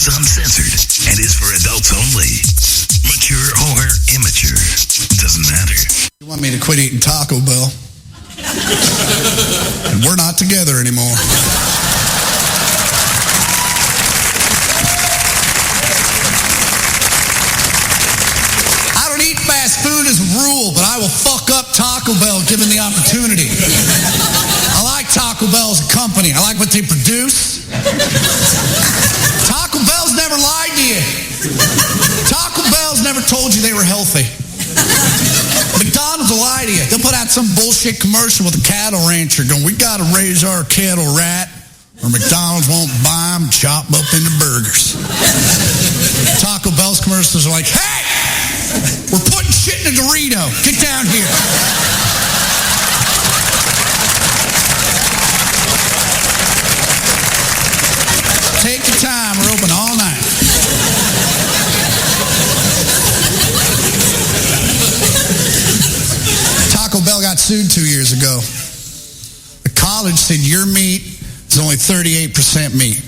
is uncensored and is for adults only. Mature or immature, doesn't matter. You want me to quit eating Taco Bell? And we're not together anymore. I don't eat fast food as a rule, but I will fuck up Taco Bell given the opportunity. I like Taco Bell as a company. I like what they produce. Taco Bell's never lied to you. Taco Bell's never told you they were healthy. McDonald's will lie to you. They'll put out some bullshit commercial with a cattle rancher going, we got to raise our cattle right, or McDonald's won't buy them, chop up into burgers. Taco Bell's commercials are like, hey, we're putting shit in a Dorito. Get down here. Take your time. We're open all night. Taco Bell got sued 2 years ago. The college said your meat is only 38% meat.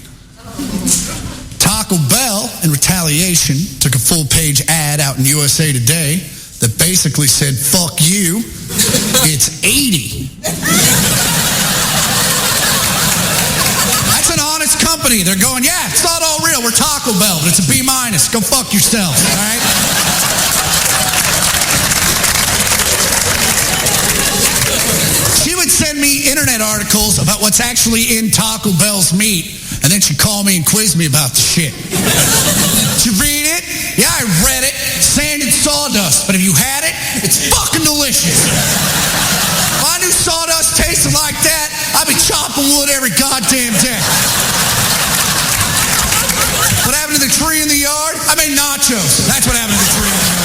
Taco Bell, in retaliation, took a full-page ad out in USA Today that basically said, fuck you, it's 80. That's an honest company. They're going, yeah, it's not all real. We're Taco Bell, but it's a B-. Go fuck yourself, all right? She would send me internet articles about what's actually in Taco Bell's meat, and then she'd call me and quiz me about the shit. Did you read it? Yeah, I read it. Sand and sawdust. But if you had it, it's fucking delicious. If I knew sawdust tasted like that, I'd be chopping wood every goddamn day. What happened to the tree in the yard? I made nachos. That's what happened to the tree in the yard.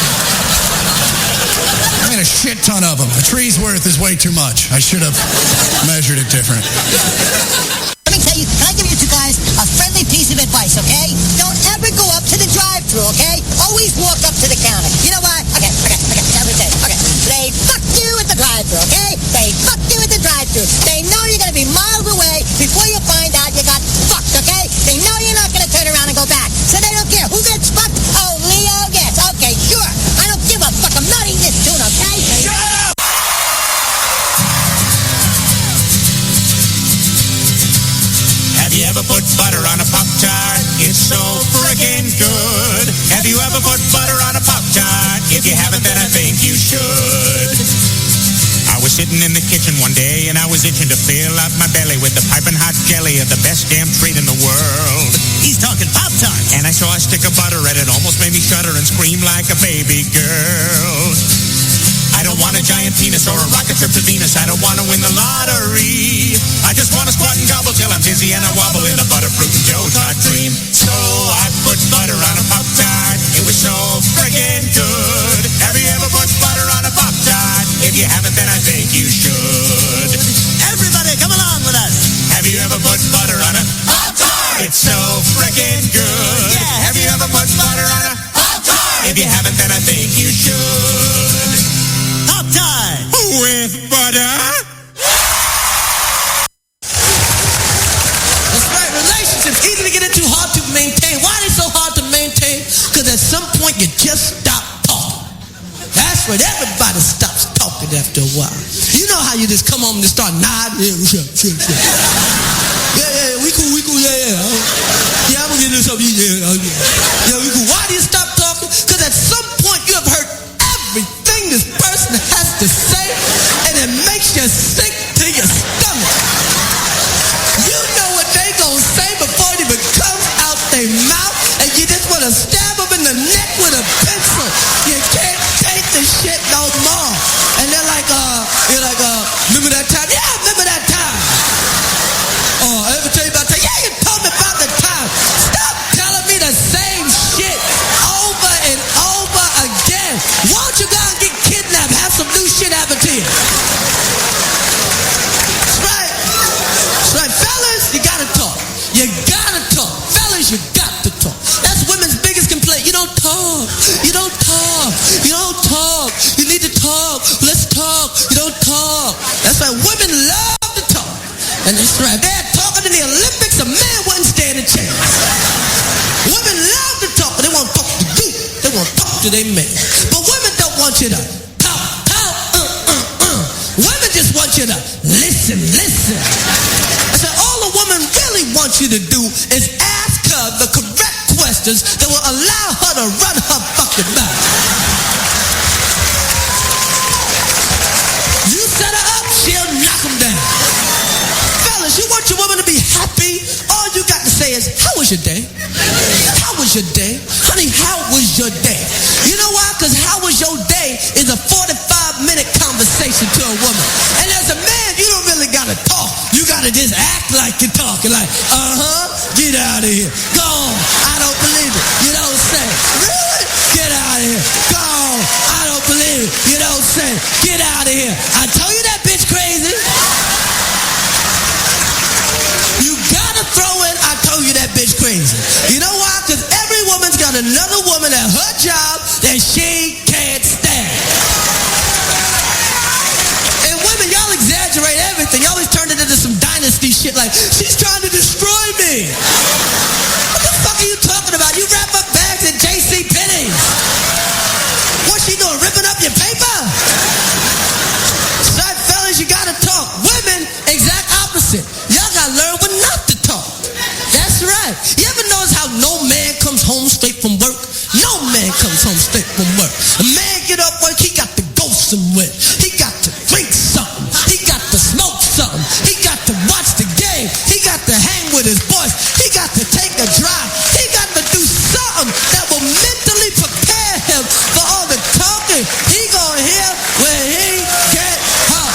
I made a shit ton of them. A tree's worth is way too much. I should have measured it different. Let me tell you, can I give you two guys a friendly piece of advice, okay? Don't ever go up to the drive-thru, okay? Always walk up to the counter. You know why? Okay. Let me tell you. Okay. They fuck you at the drive-thru, okay? They fuck you at the drive-thru. They know you're going to be miles away before you find out you got fucked, okay? They know you're not going to turn around and go back. So they don't care. Who gets fucked? Oh, Leo gets. Okay, sure. I don't give a fuck. I'm not eating this tuna, okay? Shut up! Have you ever put butter on a Pop-Tart? It's so friggin' good. Have you ever put butter on a Pop-Tart? If you haven't, then I think you should. I was sitting in the kitchen one day and I was itching to fill up my belly with the piping hot jelly of the best damn treat in the world. He's talking Pop-Tart. And I saw a stick of butter and it almost made me shudder and scream like a baby girl. I don't want a giant penis or a rocket trip to Venus. I don't want to win the lottery. I just want to squat and gobble till I'm dizzy and I wobble in a butterfruit and Joe Tart dream. So I put butter on a Pop-Tart. It was so friggin' good. Have you ever put butter on a Pop-Tart? If you haven't, then I think you should. Everybody, come along with us. Have you ever put butter on a Pop-Tart? It's so friggin' good. Yeah, have you ever put butter on a Pop-Tart? If you haven't, then I think you should. Pop-Tart with butter. That's right. Relationships easy to get into, hard to maintain. Why are they so hard to maintain? Because at some point you just stop talking. That's right. Everybody stops talking after a while. You know how you just come home and just start nodding. Yeah, sure. Yeah, we cool, yeah. Yeah, I'm gonna get this up. Yeah, we cool. Why do you stop talking? Because at some point you have heard everything this person has to say, and it makes you sick to your stomach. You know what they gonna say before it even comes out their mouth, and you just want to stab them in the neck with a pencil. You can't take the shit no more. And they're like, remember that time? Yeah, remember that time. Oh, I ever tell you about that? Yeah, you told me about the time. Stop telling me the same shit over and over again. Why don't you go and get kidnapped? Have some new shit happen to you. That's right. That's right. Fellas, you gotta talk. You gotta talk. Fellas, you got to talk. That's women's biggest complaint. You don't talk. You don't talk. You don't talk. You need to talk. Let's talk. You don't talk. That's right. Women love to talk. And that's right. They're talking in the Olympics. A man wouldn't stand a chance. Women talk to their man. But women don't want you to talk. Women just want you to listen. So all a woman really wants you to do is ask her the correct questions that will allow her to run her fucking mouth. You set her up, she'll knock them down. Fellas, you want your woman to be happy? All you got to say is, how was your day? How was your day? Honey, how was your day? You know why? Because how was your day is a 45-minute conversation to a woman. And as a man, you don't really got to talk. You got to just act like you're talking. Like, get out of here. Go on. I don't believe it. You don't say. Really? Get out of here. Go on. I don't believe it. You don't say. Get out of here. I told you that bitch crazy. You gotta throw in, I told you that bitch crazy. You know why? Because every woman's got another woman at her job that she can't stand. And women, y'all exaggerate everything. Y'all always turn it into some dynasty shit like, she's trying to destroy me. What the fuck are you talking about? You wrap up bags at J.C. Penney's. What's she doing, ripping up your paper? Sorry, fellas, you gotta talk. Women, exact opposite. Y'all gotta learn when not to talk. That's right. You ever notice how no man comes home straight from work? No man comes home straight from work. A man get off work, he got to go somewhere. He got to drink something. He got to smoke something. He got to watch the game. He got to hang with his boys. He got to take a drive. He got to do something that will mentally prepare him for all the talking he gonna hear when he get home.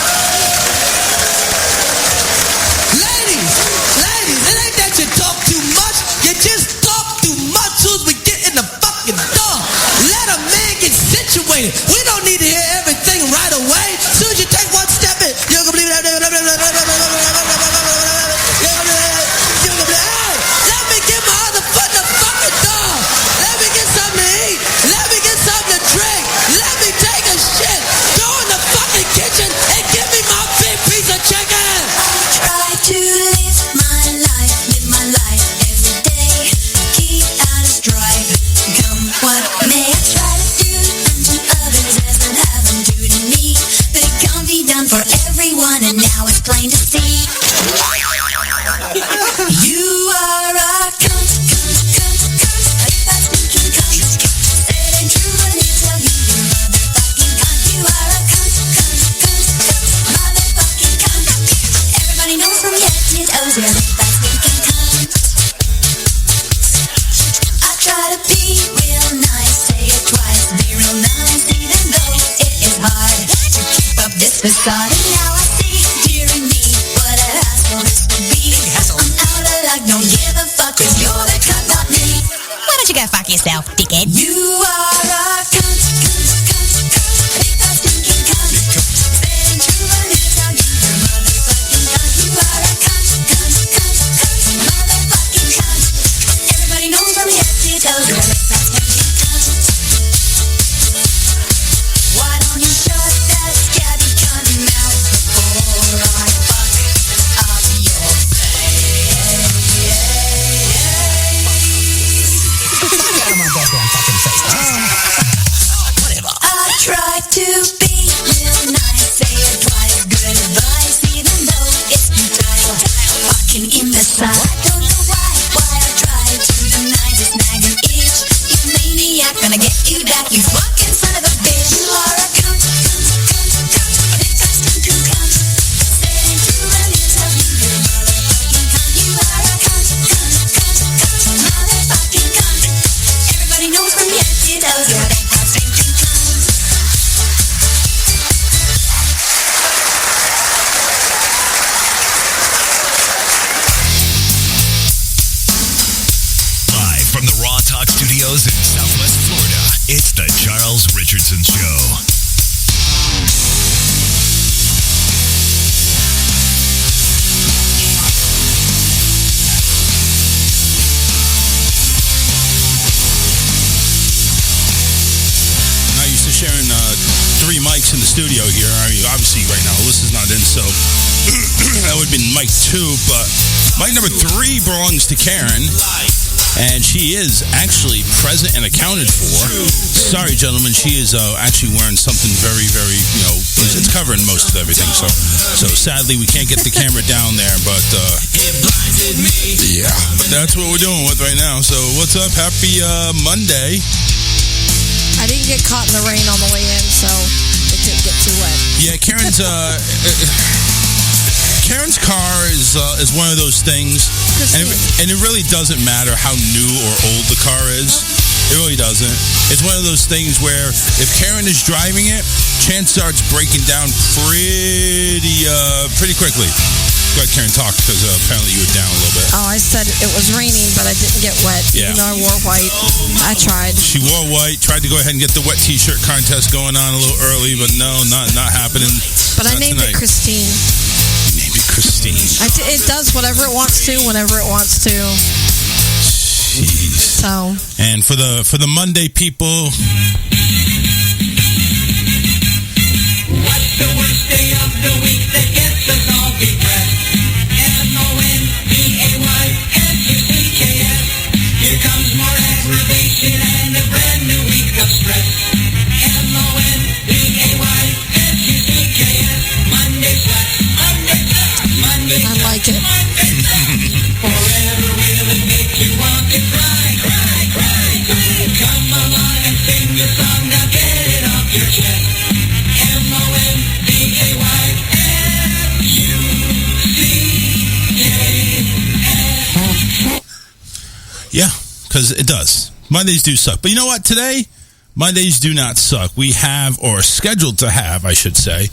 Ladies, it ain't that you talk too much. You just talk too much soon as we get in the fucking door. Let a man get situated. We don't need to hear everything right away. As soon as you take one step in, you're gonna believe that. Hey, let me get my other foot in the fucking door. Let me get something to eat. Let me get something to drink. Let me take a shit. Go in the fucking kitchen and give me my big piece of chicken. Try to live my life every day. Keep out of strife, come what may. I try to do unto others as I'd have them do to me. But it can't be done for everyone, and now it's plain to see. You are a cunt. If I stinking cunt. Said ain't true when you tell you motherfucking cunt. You are a cunt. Motherfucking cunt. Everybody knows from your head to your toes you're that stinking cunt. I try to be real nice, say it twice, be real nice, even though it is hard to keep up this facade. And now I see, dear me, what a hassle this would be. I'm out of luck, don't give a fuck, 'cause you're the cunt, not me. Why don't you go fuck yourself, dickhead? You are a cunt. If I stinking cunt. Say it ain't true when you tell you you're motherfucking cunt. You are a cunt. Motherfucking cunt. Everybody knows from your head to your toes you're that stinking cunt. Why don't you shut that scabby cunt mouth before I fuck up your I try to be real nice, say it twice, good advice, even though it's futile. Fucking imbecile. I don't know why I try to deny this nagging itch. You maniac, gonna get you back, you fucking son of a bitch. You are a cunt. If I stinking cunt. Say it ain't true when you tell me you're motherfucking cunt. You are a cunt. Motherfucking cunt. Everybody knows from your head to your toes you're that stinking cunt. Live from the Raw Talk Studios in Southwest Florida, it's the Charles Richardson Show. Not used to sharing three mics in the studio here. I mean, obviously right now Alyssa's not in, so that would have been mic 2, but mic number 3 belongs to Karen. and she is actually present and accounted for. Sorry, gentlemen, she is actually wearing something very, very, it's covering most of everything. So sadly, we can't get the camera down there, but yeah, that's what we're doing with right now. So what's up? Happy Monday. I didn't get caught in the rain on the way in, so it didn't get too wet. Yeah, Karen's car is one of those things, and it really doesn't matter how new or old the car is. It really doesn't. It's one of those things where if Karen is driving it, chances are it's breaking down pretty quickly. Go ahead, Karen, talk, because apparently you were down a little bit. Oh, I said it was raining, but I didn't get wet. Yeah. Even though I wore white. I tried. She wore white, tried to go ahead and get the wet T-shirt contest going on a little early, but no, not happening. But I named it Christine. You named it Christine. It does whatever it wants to, whenever it wants to. Jeez. So. And for the Monday people. What's the worst day of the week that gets us all depressed? MONDAYSUCKS. Here comes more aggravation and a brand new week of stress. MONDAYSUCKS. Monday sucks. Monday sucks. Monday sucks. I like it. Monday sucks. Forever will it make you want to cry, cry, cry, cry. Come along and sing the song, now get it off your chest. Yeah, because it does. Mondays do suck. But you know what? Today, Mondays do not suck. We have, or scheduled to have, I should say,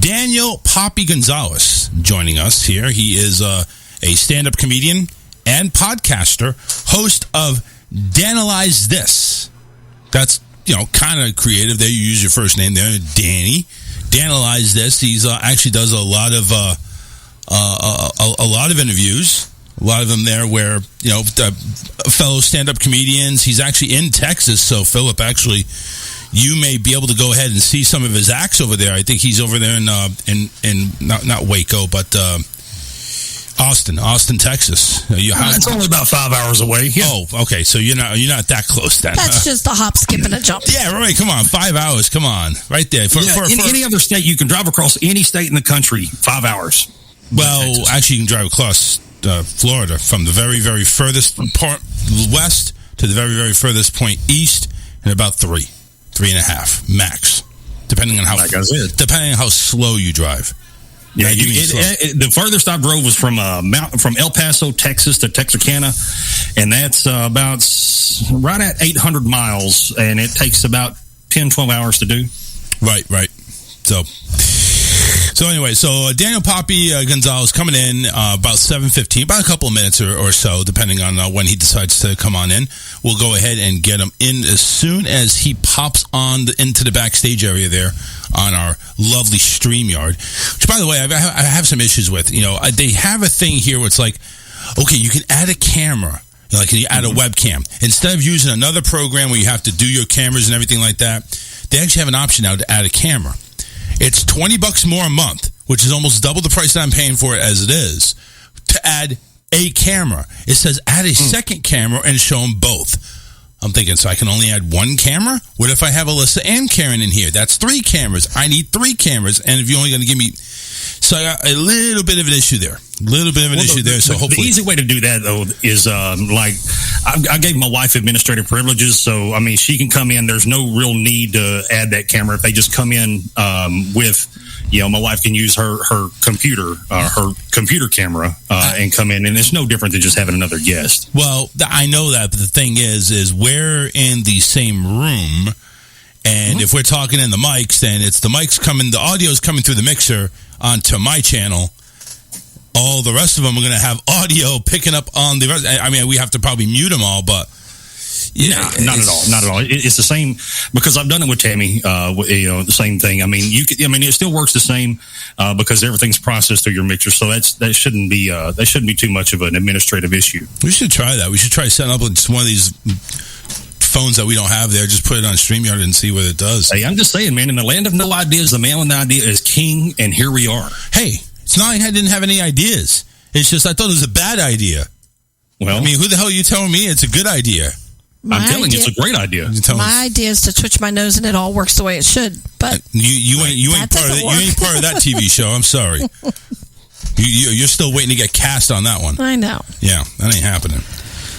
Daniel Poppy Gonzalez joining us here. He is a stand-up comedian and podcaster, host of Danalize This. That's, kind of creative there. You use your first name there, Danny. Danalize This. He's actually does a lot of interviews. A lot of them there where, fellow stand-up comedians. He's actually in Texas, so Philip, actually, you may be able to go ahead and see some of his acts over there. I think he's over there in not Waco, but Austin, Texas. It's only about 5 hours away. Yeah. Oh, okay. So you're not that close then. That's just a hop, skip, and a jump. Yeah, right. Come on, 5 hours. Come on, right there. For any other state, you can drive across any state in the country 5 hours. Well, actually, you can drive across Florida from the very, very furthest part west to the very, very furthest point east in about 3.5 max, depending on how slow you drive. Yeah, the furthest I drove was from El Paso, Texas to Texarkana, and that's about right at 800 miles, and it takes about 10-12 hours to do. Right. So anyway, Daniel Poppy Gonzalez coming in about 7:15, about a couple of minutes or so, depending on when he decides to come on in. We'll go ahead and get him in as soon as he pops on into the backstage area there on our lovely StreamYard, which, by the way, I have some issues with. They have a thing here where it's like, okay, you can add a camera. Like, you add a webcam. Instead of using another program where you have to do your cameras and everything like that, they actually have an option now to add a camera. It's $20 more a month, which is almost double the price that I'm paying for it as it is, to add a camera. It says add a second camera and show them both. I'm thinking, so I can only add one camera? What if I have Alyssa and Karen in here? That's 3 cameras. I need 3 cameras, and if you're only going to give me... So I got a little bit of an issue there. So hopefully... The easy way to do that, though, is I gave my wife administrative privileges, so, she can come in. There's no real need to add that camera. If they just come in with... my wife can use her computer camera and come in, and it's no different than just having another guest. Well, I know that, but the thing is we're in the same room, and if we're talking in the mics, then it's the mics coming, the audio's coming through the mixer onto my channel. All the rest of them are going to have audio picking up on the rest. We have to probably mute them all, but... Yeah, not at all. It's the same, because I've done it with Tammy. The same thing. It still works the same because everything's processed through your mixer. So that shouldn't be too much of an administrative issue. We should try that. We should try setting up with one of these phones that we don't have there. Just put it on StreamYard and see what it does. Hey, I'm just saying, man. In the land of no ideas, the man with the idea is king, and here we are. Hey, it's not like I didn't have any ideas. It's just I thought it was a bad idea. Well, I mean, who the hell are you telling me it's a good idea? I'm telling you, it's a great idea. My idea is to twitch my nose and it all works the way it should. But you ain't part of that. You ain't part of that TV show. I'm sorry. You're still waiting to get cast on that one. I know. Yeah, that ain't happening.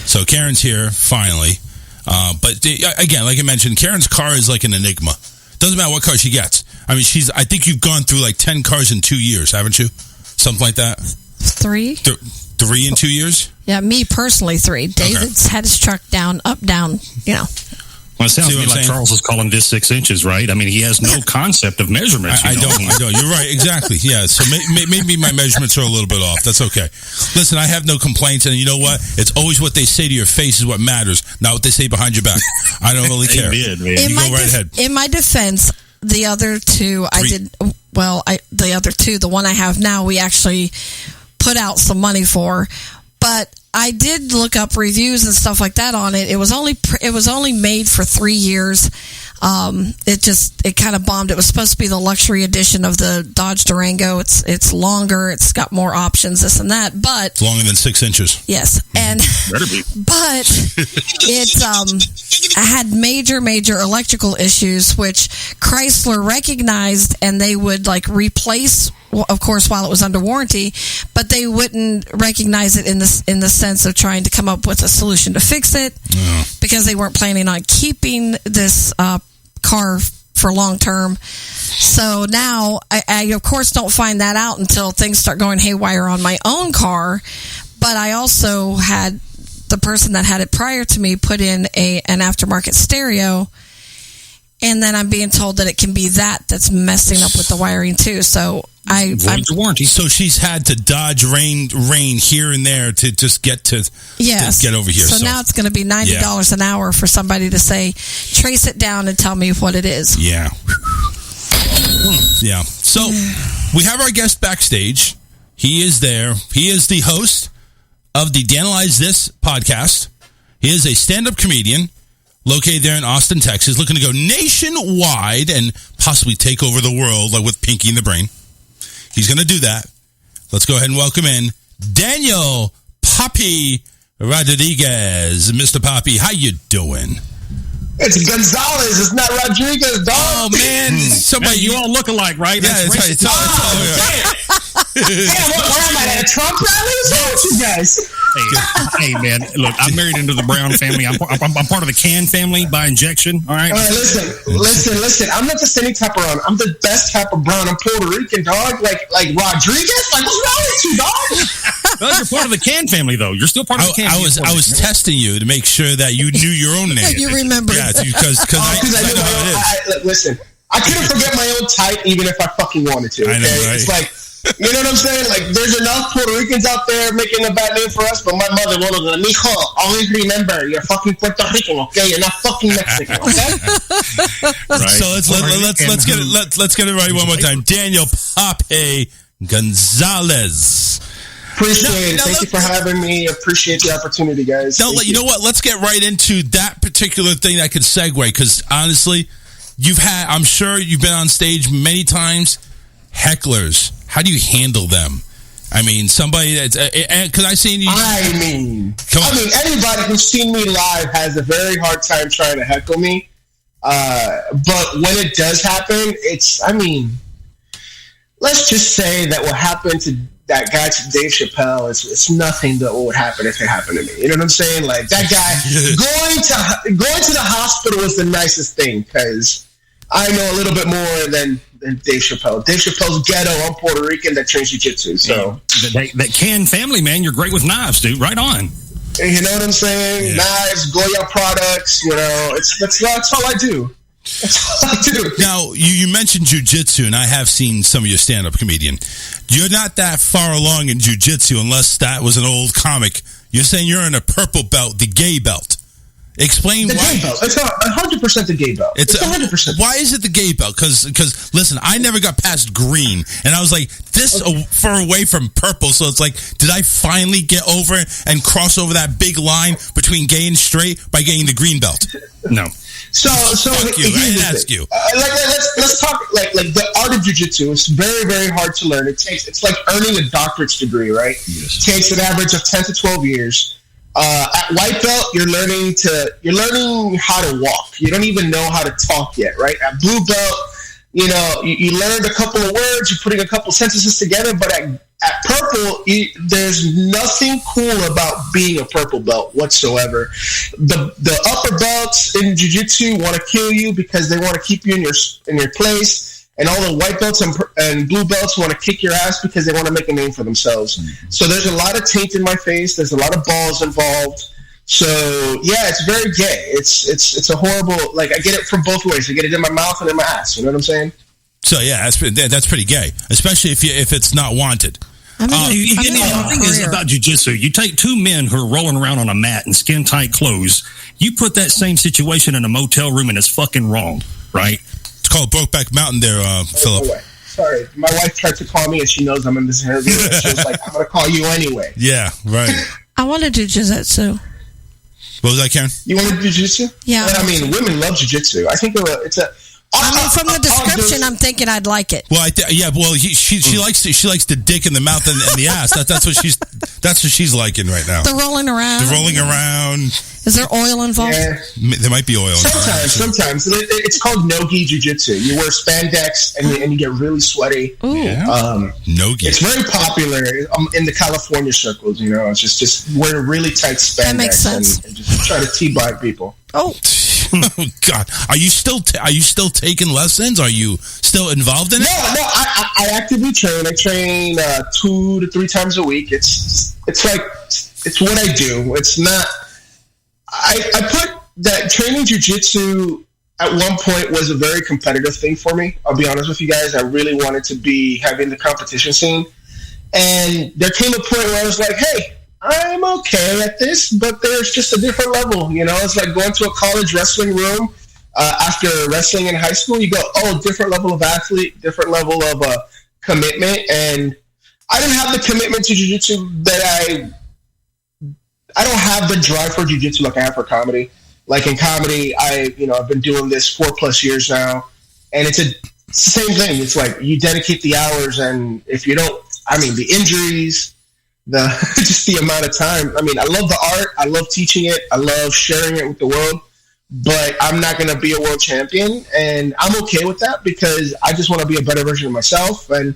So Karen's here finally. But again, like I mentioned, Karen's car is like an enigma. Doesn't matter what car she gets. I mean, I think you've gone through like 10 cars in 2 years, haven't you? Something like that. 3. 3 in 2 years? Yeah, me personally 3. David's had his truck down, up, down, Well, it sounds to me like Charles is calling this 6 inches, right? I mean, he has no concept of measurements. I don't. You're right, exactly. Yeah, so maybe my measurements are a little bit off. That's okay. Listen, I have no complaints, and you know what? It's always what they say to your face is what matters, not what they say behind your back. I don't really care. Amen, man. You go right ahead. In my defense, the other two, the other two, the one I have now, we actually put out some money for, but I did look up reviews and stuff like that on it. It was only made for 3 years. It kind of bombed. It was supposed to be the luxury edition of the Dodge Durango. It's longer. It's got more options, this and that. But it's longer than 6 inches. Yes, and better be. But I had major electrical issues, which Chrysler recognized, and they would like replace. Of course, while it was under warranty, but they wouldn't recognize it in the sense of trying to come up with a solution to fix it, because they weren't planning on keeping this car for long term. So now, I of course don't find that out until things start going haywire on my own car. But I also had the person that had it prior to me put in an aftermarket stereo. And then I'm being told that it can be that's messing up with the wiring too. So warranty. So she's had to dodge rain here and there to just get to get over here. So now it's going to be $90 an hour for somebody to say, trace it down and tell me what it is. Yeah. Yeah. So we have our guest backstage. He is there. He is the host of the Danalyze This podcast. He is a stand-up comedian located there in Austin, Texas, looking to go nationwide and possibly take over the world, like with Pinky and the Brain. He's going to do that. Let's go ahead and welcome in Daniel Poppy Rodriguez. Mr. Poppy, how you doing? It's Gonzalez. It's not Rodriguez, dog. Oh, man. Somebody, you all look alike, right? Yeah, it's all Damn, where am I at? A Trump rally? What's wrong with you guys? Hey, man, look, I'm married into the Brown family. I'm part of the Can family by injection, all right? All right, listen. I'm not just any type of brown. I'm the best type of brown. I'm Puerto Rican, dog. Like Rodriguez? Like, what's wrong with you, dog? Well, you're part of the Can family, though. You're still part of the Can family. I was testing you to make sure that you knew your own name. You remember. Yeah, because I know how it is. Listen, I couldn't forget my own type even if I fucking wanted to, okay? I know, right? It's like, you know what I'm saying? Like, there's enough Puerto Ricans out there making a bad name for us, but my mother, mijo, always remember, you're fucking Puerto Rican, okay? You're not fucking Mexican, okay? Right. So let's get it right one more time. Daniel Pape Gonzalez. Appreciate it. Thank you for having me. Appreciate the opportunity, guys. You know what? Let's get right into that particular thing that could segue, because honestly, I'm sure you've been on stage many times. Hecklers, how do you handle them? I mean, somebody that's because I've seen you. I mean, anybody who's seen me live has a very hard time trying to heckle me. But when it does happen, let's just say that what happened to that guy, to Dave Chappelle, it's nothing that would happen if it happened to me. You know what I'm saying? Like, that guy going to the hospital was the nicest thing, because I know a little bit more than Dave Chappelle. Dave Chappelle's ghetto. I'm Puerto Rican that trains jiu-jitsu. So that Can family, man, you're great with knives, dude. Right on. You know what I'm saying? Yeah. Knives, Goya products. You know, that's all I do. That's all I do. Now, you mentioned jiu-jitsu, and I have seen some of your stand-up comedian. You're not that far along in jiu-jitsu unless that was an old comic. You're saying you're in a purple belt, the gay belt. Explain the why. Gay belt. It's 100% the gay belt. It's 100%. Why is it the gay belt? Because listen, I never got past green, and I was like this far away from purple. So it's like, did I finally get over and cross over that big line between gay and straight by getting the green belt? No. So fuck you. I didn't ask you. Let's talk like the art of jiu-jitsu. It's very, very hard to learn. It's like earning a doctorate's degree, right? Yes. It takes an average of 10 to 12 years. At white belt, you're learning how to walk. You don't even know how to talk yet, right? At blue belt, you learned a couple of words, you're putting a couple sentences together, but at purple, there's nothing cool about being a purple belt whatsoever. The upper belts in jiu-jitsu want to kill you because they want to keep you in your place. And all the white belts and blue belts want to kick your ass because they want to make a name for themselves. So there's a lot of taint in my face. There's a lot of balls involved. So yeah, it's very gay. It's a horrible. Like, I get it from both ways. I get it in my mouth and in my ass. You know what I'm saying? So yeah, that's pretty gay, especially if it's not wanted. The thing is about jiu-jitsu, you take two men who are rolling around on a mat in skin-tight clothes, you put that same situation in a motel room and it's fucking wrong, right? It's called Brokeback Mountain there, Philip. No, sorry, my wife tried to call me and she knows I'm in this interview. She was like, I'm going to call you anyway. Yeah, right. I want to do jiu-jitsu. What was that, Karen? You want to do jiu-jitsu? Yeah. I mean, women love jiu-jitsu. I think it's a... from the description, I'm thinking I'd like it. Well, she likes the dick in the mouth and the ass. That's what she's liking right now. The rolling around. Is there oil involved? Yeah. There might be oil. Sometimes. It's called no-gi jiu-jitsu. You wear spandex and you get really sweaty. Ooh. No-gi. It's very popular in the California circles. It's just wear really tight spandex. That makes sense. And just try to T-bar people. Oh. Oh God! Are you still taking lessons? Are you still involved in it? No. I actively train. I train 2 to 3 times a week. It's what I do. It's not. I put that training jiu-jitsu at one point was a very competitive thing for me. I'll be honest with you guys. I really wanted to be having the competition scene, and there came a point where I was like, hey, I'm okay at this, but there's just a different level. It's like going to a college wrestling room after wrestling in high school. You go, different level of athlete, different level of commitment. And I didn't have the commitment to jiu-jitsu that I don't have the drive for jiu-jitsu like I have for comedy. Like in comedy, I've been doing this 4+ years now, and it's the same thing. It's like you dedicate the hours, and if you don't, the injuries, just the amount of time. I love the art. I love teaching it. I love sharing it with the world. But I'm not going to be a world champion, and I'm okay with that because I just want to be a better version of myself. And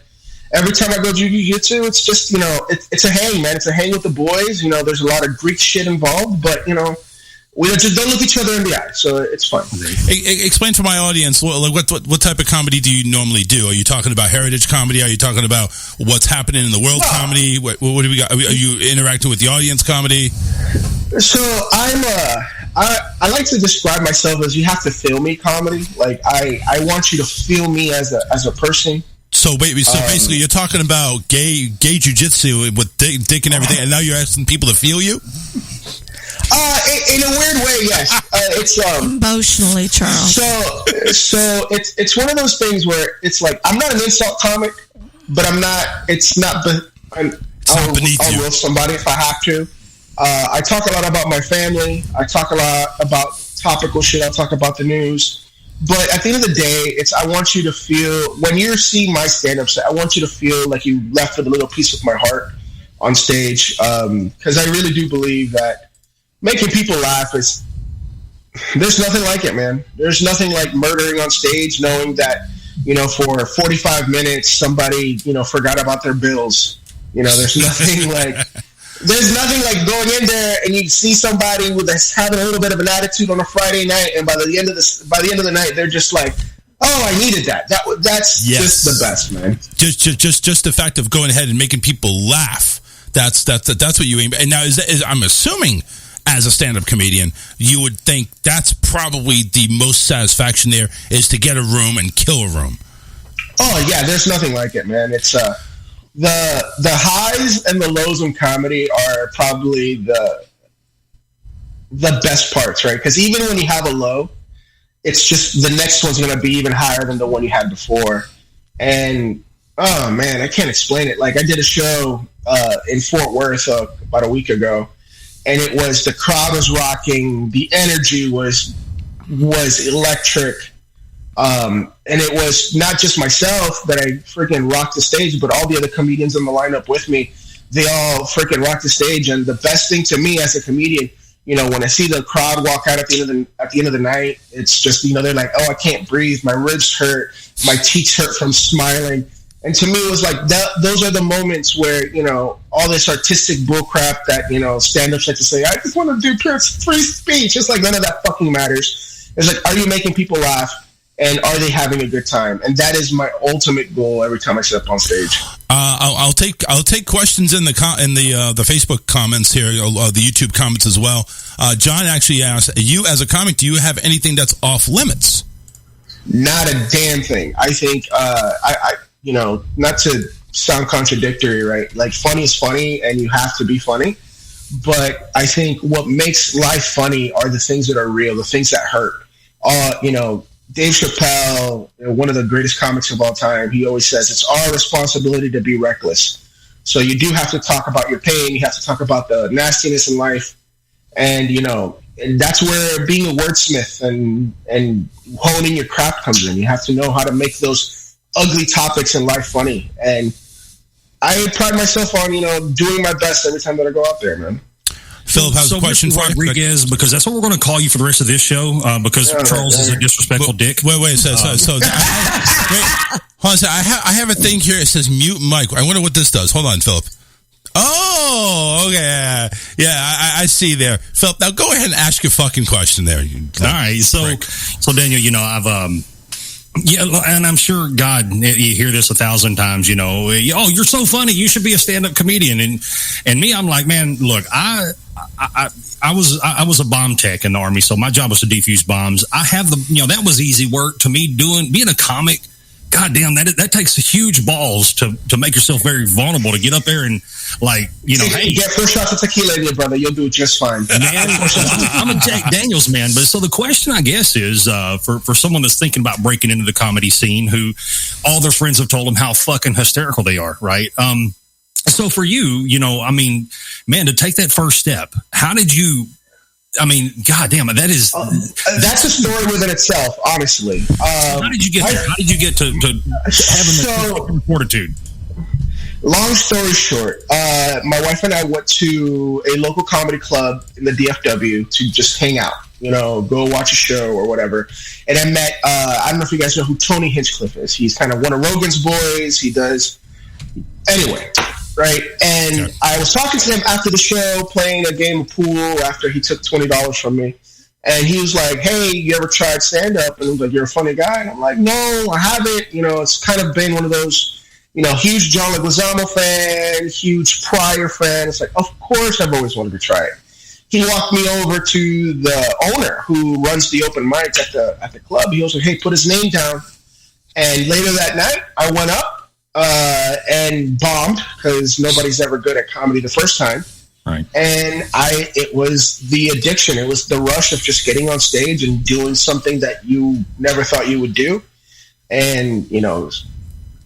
every time I go to jiu-jitsu, it's just, it's a hang, man. It's a hang with the boys. There's a lot of Greek shit involved, but, we just don't look each other in the eye, so it's fun. Explain to my audience, what type of comedy do you normally do? Are you talking about heritage comedy? Are you talking about what's happening in the world comedy? What do we got? Are you interacting with the audience comedy? So I like to describe myself as you have to feel me comedy. Like I want you to feel me as a person. So basically you're talking about gay jiu-jitsu with dick and everything, and now you're asking people to feel you? In a weird way, yes. It's emotionally, Charles. So it's one of those things where it's like I'm not an insult comic, but I'm not. It's not. I'll roast somebody if I have to. I talk a lot about my family. I talk a lot about topical shit. I talk about the news. But at the end of the day, I want you to feel when you see my stand-up set. I want you to feel like you left with a little piece of my heart on stage, because I really do believe that making people laugh there's nothing like it, man. There's nothing like murdering on stage, knowing that, for 45 minutes, somebody, forgot about their bills. There's nothing like going in there and you see somebody that's having a little bit of an attitude on a Friday night, and by the end of the night, they're just like, oh, I needed that. That's just the best, man. Just the fact of going ahead and making people laugh. That's what you aim. And now I'm assuming, as a stand-up comedian, you would think that's probably the most satisfaction there is to get a room and kill a room. Oh yeah, there's nothing like it, man. It's the highs and the lows in comedy are probably the best parts, right? Because even when you have a low, it's just the next one's going to be even higher than the one you had before. And oh man, I can't explain it. Like I did a show in Fort Worth about a week ago. And it was, the crowd was rocking, the energy was electric, and it was not just myself that I freaking rocked the stage, but all the other comedians in the lineup with me. they all freaking rock the stage. And the best thing to me as a comedian, you know, when I see the crowd walk out at the end of the night, it's just, you know, they're like, oh, I can't breathe, my ribs hurt, my cheeks hurt from smiling. And to me, it was like those are the moments where, you know, all this artistic bullcrap that, you know, stand-ups like to say, I just want to do pure free speech. It's like none of that fucking matters. It's like, are you making people laugh? And are they having a good time? And that is my ultimate goal every time I step on stage. I'll take questions in the Facebook comments here, the YouTube comments as well. John actually asked, you as a comic, do you have anything that's off limits? Not a damn thing. I think I you know, not to sound contradictory, right? Like, funny is funny, and you have to be funny. But I think what makes life funny are the things that are real, the things that hurt. You know, Dave Chappelle, you know, one of the greatest comics of all time, he always says it's our responsibility to be reckless. So you do have to talk about your pain. You have to talk about the nastiness in life. And, you know, and that's where being a wordsmith and honing your craft comes in. You have to know how to make those ugly topics in life funny. And I pride myself on, you know, doing my best every time that I go out there, man. Philip has a question for Rodriguez, because that's what we're going to call you for the rest of this show, because Charles is a disrespectful dick. Wait, wait, hold on a second. I have a thing here. It says mute mic. I wonder what this does. Hold on, Philip. Oh, okay. Yeah, I see there. Philip, now go ahead and ask your fucking question there. All right. So Daniel, you know, I've, yeah, and I'm sure, God, you hear this 1,000 times, you know, oh, you're so funny, you should be a stand-up comedian. And me, I'm like, man, look, I was a bomb tech in the Army, so my job was to defuse bombs. I have that was easy work to me. Being a comic, goddamn, that takes huge balls to make yourself very vulnerable, to get up there and, like, you know, hey, get 4 shots of tequila in you, brother. You'll do just fine. Man, I'm a Jack Daniels man. But so the question, I guess, is for someone that's thinking about breaking into the comedy scene, who all their friends have told them how fucking hysterical they are, right? So for you, you know, I mean, man, to take that first step, how did you? I mean, goddamn, that is that's a story within itself, honestly. How did you get there? How did you get to having the fortitude? Long story short, my wife and I went to a local comedy club in the DFW to just hang out, you know, go watch a show or whatever. And I met, I don't know if you guys know who Tony Hinchcliffe is. He's kind of one of Rogan's boys. He does, anyway, right? And I was talking to him after the show, playing a game of pool after he took $20 from me. And he was like, hey, you ever tried stand-up? And he was like, you're a funny guy? And I'm like, no, I haven't. You know, it's kind of been one of those, you know, huge John Leguizamo fan, huge Pryor fan. It's like, of course I've always wanted to try it. He walked me over to the owner who runs the open mic at the club. He was like, hey, put his name down. And later that night, I went up and bombed, because nobody's ever good at comedy the first time. Right. And it was the addiction. It was the rush of just getting on stage and doing something that you never thought you would do. And, you know,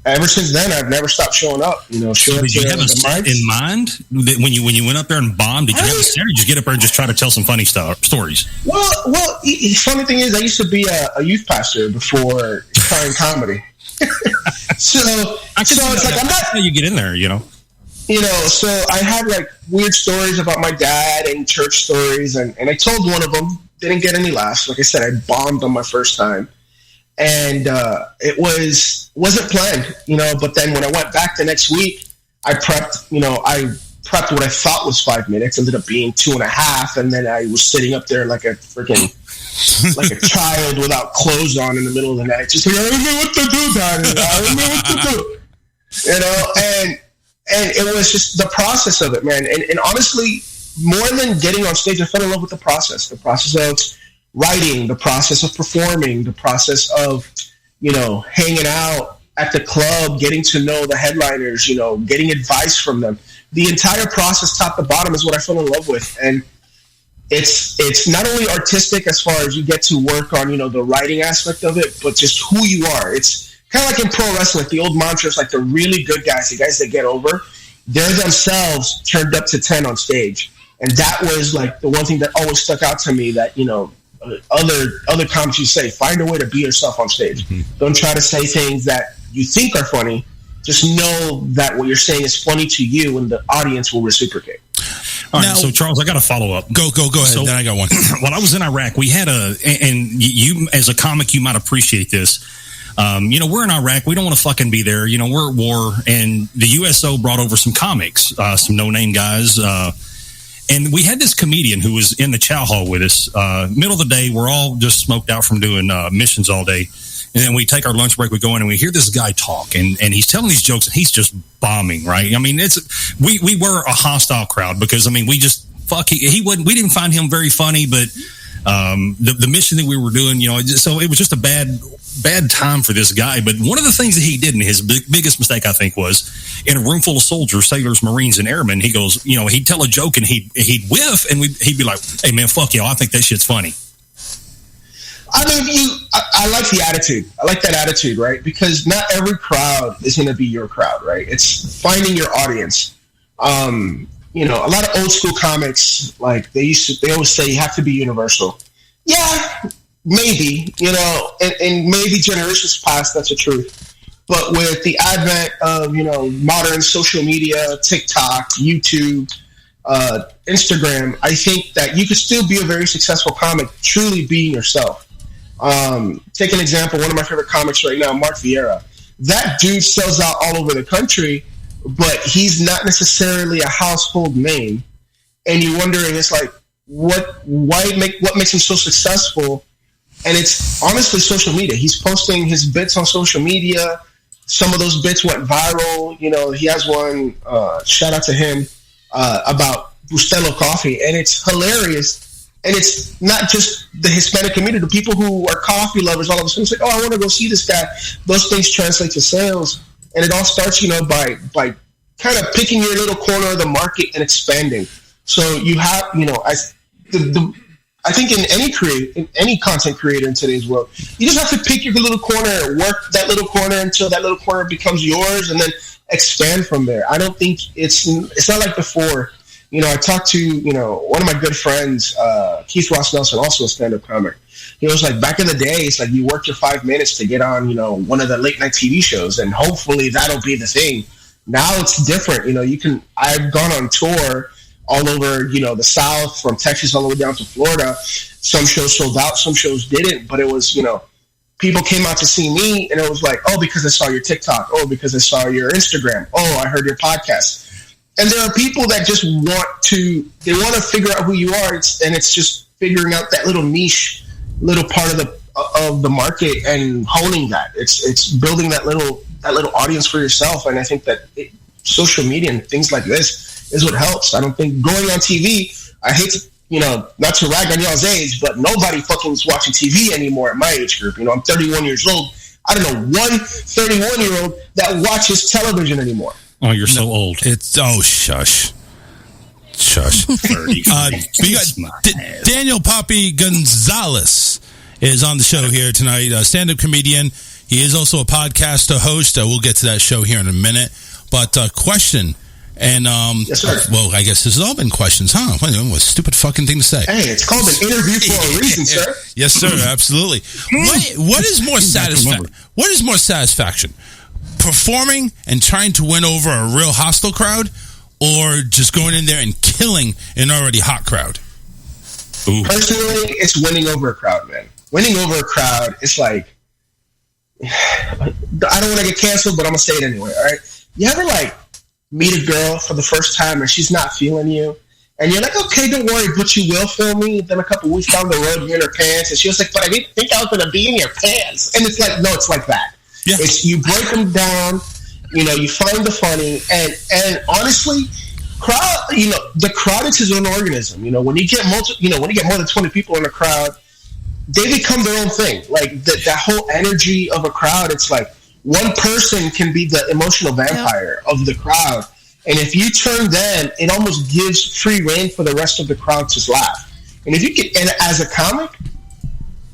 ever since then, I've never stopped showing up. You know, did you have a set in mind that when you went up there and bombed? Did you have a set, or did you get up there and just try to tell some funny stories? Well, the funny thing is, I used to be a youth pastor before trying comedy. so it's like, I'm not. How you get in there, you know? You know, so I had like weird stories about my dad and church stories, and I told one of them. Didn't get any laughs. Like I said, I bombed on my first time. And it wasn't planned, you know, but then when I went back the next week, I prepped what I thought was 5 minutes, ended up being 2.5, and then I was sitting up there like a freaking, like a child without clothes on in the middle of the night, just like, I don't know what to do, Daddy. I don't know what to do. You know, and it was just the process of it, man. And honestly, more than getting on stage, I fell in love with the process of writing, the process of performing, the process of, you know, hanging out at the club, getting to know the headliners, you know, getting advice from them. The entire process, top to bottom, is what I fell in love with. And it's not only artistic as far as you get to work on, you know, the writing aspect of it, but just who you are. It's kind of like in pro wrestling, like the old mantra is like the really good guys, the guys that get over, they're themselves turned up to 10 on stage. And that was like the one thing that always stuck out to me, that, you know, other comics you say, find a way to be yourself on stage. Mm-hmm. Don't try to say things that you think are funny. just know that what you're saying is funny to you, and the audience will reciprocate. All right, Now- so Charles, I got to follow up. Go ahead. So- then I got one. While I was in Iraq, we had and you as a comic, you might appreciate this. We're in Iraq. We don't want to fucking be there. We're at war, and the USO brought over some comics, some no-name guys. And we had this comedian who was in the chow hall with us. Middle of the day, we're all just smoked out from doing missions all day. And then we take our lunch break, we go in and we hear this guy talk, and he's telling these jokes, and he's just bombing, right? I mean, we were a hostile crowd because, I mean, we just, we didn't find him very funny, but the mission that we were doing, so it was just a bad time for this guy. But one of the things that he did, and his biggest mistake, I think, was in a room full of soldiers, sailors, Marines, and airmen, he goes, he'd tell a joke and he'd whiff, and he'd be like, hey, man, fuck y'all, I think that shit's funny. I mean, I like the attitude. I like that attitude, right? Because not every crowd is going to be your crowd, right? It's finding your audience. A lot of old school comics, like they always say you have to be universal. Yeah, maybe, and maybe generations past, that's the truth. But with the advent of, modern social media, TikTok, YouTube, Instagram, I think that you could still be a very successful comic, truly being yourself. Take an example, one of my favorite comics right now, Mark Vieira. That dude sells out all over the country, but he's not necessarily a household name. And you're wondering, it's like, what makes him so successful? And it's honestly social media. He's posting his bits on social media. Some of those bits went viral. He has one, shout out to him, about Bustelo coffee, and it's hilarious. And it's not just the Hispanic community. The people who are coffee lovers, all of a sudden, it's like, oh, I want to go see this guy. Those things translate to sales. And it all starts, by kind of picking your little corner of the market and expanding. So you have, I think in any content creator in today's world, you just have to pick your little corner, work that little corner until that little corner becomes yours, and then expand from there. I don't think it's not like before. I talked to, one of my good friends, Keith Ross Nelson, also a stand-up comic. He was like, back in the day, it's like you worked your 5 minutes to get on, one of the late-night TV shows, and hopefully that'll be the thing. Now it's different. I've gone on tour all over, the South, from Texas all the way down to Florida. Some shows sold out, some shows didn't, but it was, people came out to see me, and it was like, oh, because I saw your TikTok. Oh, because I saw your Instagram. Oh, I heard your podcast. And there are people that just want to figure out who you are, and it's just figuring out that little niche, little part of the market and honing that. It's building that little audience for yourself, and I think that social media and things like this is what helps. I don't think going on TV. I hate to, not to rag on y'all's age, but nobody fucking is watching TV anymore at my age group. I'm 31 years old. I don't know one 31-year-old that watches television anymore. Oh, you're so old. Shush. 30. We got Daniel Poppy Gonzalez is on the show here tonight. Stand-up comedian. He is also a podcast host. We'll get to that show here in a minute. But question, and yes, sir. Well, I guess this has all been questions, huh? What a stupid fucking thing to say. Hey, it's called an interview for a reason, sir. Yes, sir. Absolutely. What is more What is more satisfaction? Performing and trying to win over a real hostile crowd, or just going in there and killing an already hot crowd? Ooh. Personally, it's winning over a crowd, man. Winning over a crowd, it's like, I don't want to get canceled, but I'm going to say it anyway, all right? You ever, meet a girl for the first time and she's not feeling you, and you're like, okay, don't worry, but you will feel me. Then a couple weeks down the road, you're in her pants, and she was like, but I didn't think I was going to be in your pants. And it's like, no, it's like that. Yeah. It's you break them down, you find the funny, and honestly, crowd, the crowd is its own organism. When you get more than 20 people in a crowd, they become their own thing. Like that whole energy of a crowd, it's like one person can be the emotional vampire of the crowd, and if you turn them, it almost gives free rein for the rest of the crowd to laugh. And if you can, and as a comic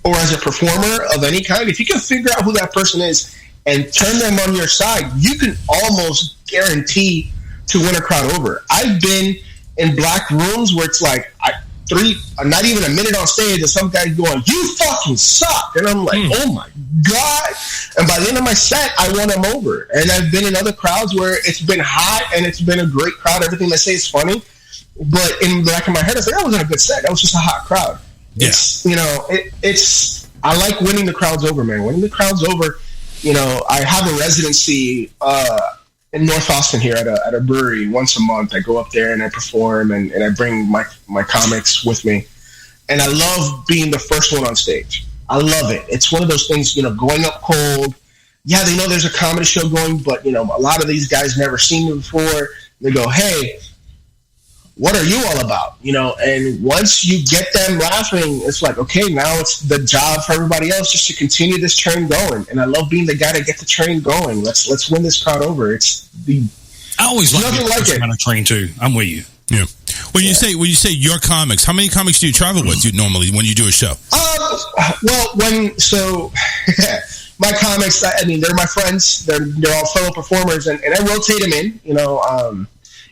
or as a performer of any kind, if you can figure out who that person is and turn them on your side, you can almost guarantee to win a crowd over. I've been in black rooms where it's like, not even a minute on stage, and some guy going, "You fucking suck," and I'm like, "Oh my god!" And by the end of my set, I won him over. And I've been in other crowds where it's been hot and it's been a great crowd. Everything they say is funny, but in the back of my head, I was like, "That wasn't a good set. That was just a hot crowd." Yeah. It's I like winning the crowds over, man. Winning the crowds over. I have a residency in North Austin here at a brewery once a month. I go up there and I perform and I bring my comics with me. And I love being the first one on stage. I love it. It's one of those things, going up cold. Yeah, they know there's a comedy show going, but, a lot of these guys never seen me before. They go, "Hey, what are you all about?" And once you get them laughing, it's like, okay, now it's the job for everybody else just to continue this train going. And I love being the guy to get the train going. Let's win this crowd over. I always like nothing like it. On a train too. I'm with you. Yeah. When you say your comics, how many comics do you travel with normally when you do a show? My comics, they're my friends. They're all fellow performers, and I rotate them in.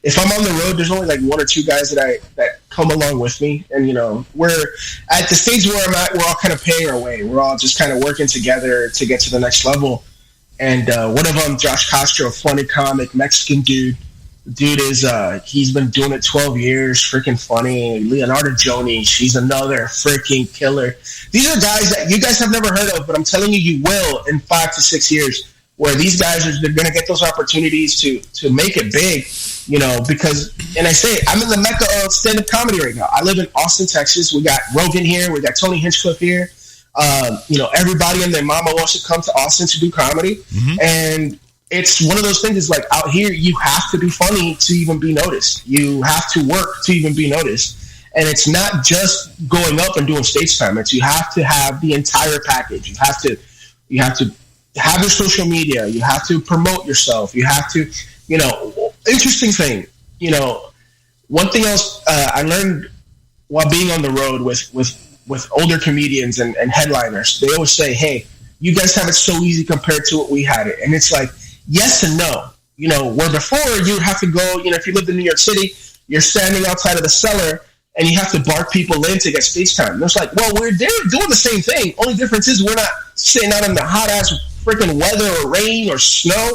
If I'm on the road, there's only like one or two guys that come along with me, and we're at the stage where I'm at. We're all kind of paying our way. We're all just kind of working together to get to the next level. And one of them, Josh Castro, funny comic, Mexican dude. The dude is he's been doing it 12 years, freaking funny. Leonardo Joni, she's another freaking killer. These are guys that you guys have never heard of, but I'm telling you, you will in 5 to 6 years. Where these guys they're going to get those opportunities to make it big, because, and I say, I'm in the mecca of stand-up comedy right now. I live in Austin, Texas. We got Rogan here. We got Tony Hinchcliffe here. Everybody and their mama wants to come to Austin to do comedy. Mm-hmm. And it's one of those things, is like, out here, you have to be funny to even be noticed. You have to work to even be noticed. And it's not just going up and doing stage time. You have to have the entire package. You have to have your social media. You have to promote yourself. You have to, interesting thing, one thing else I learned while being on the road with older comedians and headliners, they always say, "Hey, you guys have it so easy compared to what we had it." And it's like, yes and no. Where before you have to go, if you lived in New York City, you're standing outside of the cellar and you have to bark people in to get stage time. And it's like, well, we're doing the same thing. Only difference is we're not sitting out in the hot ass freaking weather or rain or snow.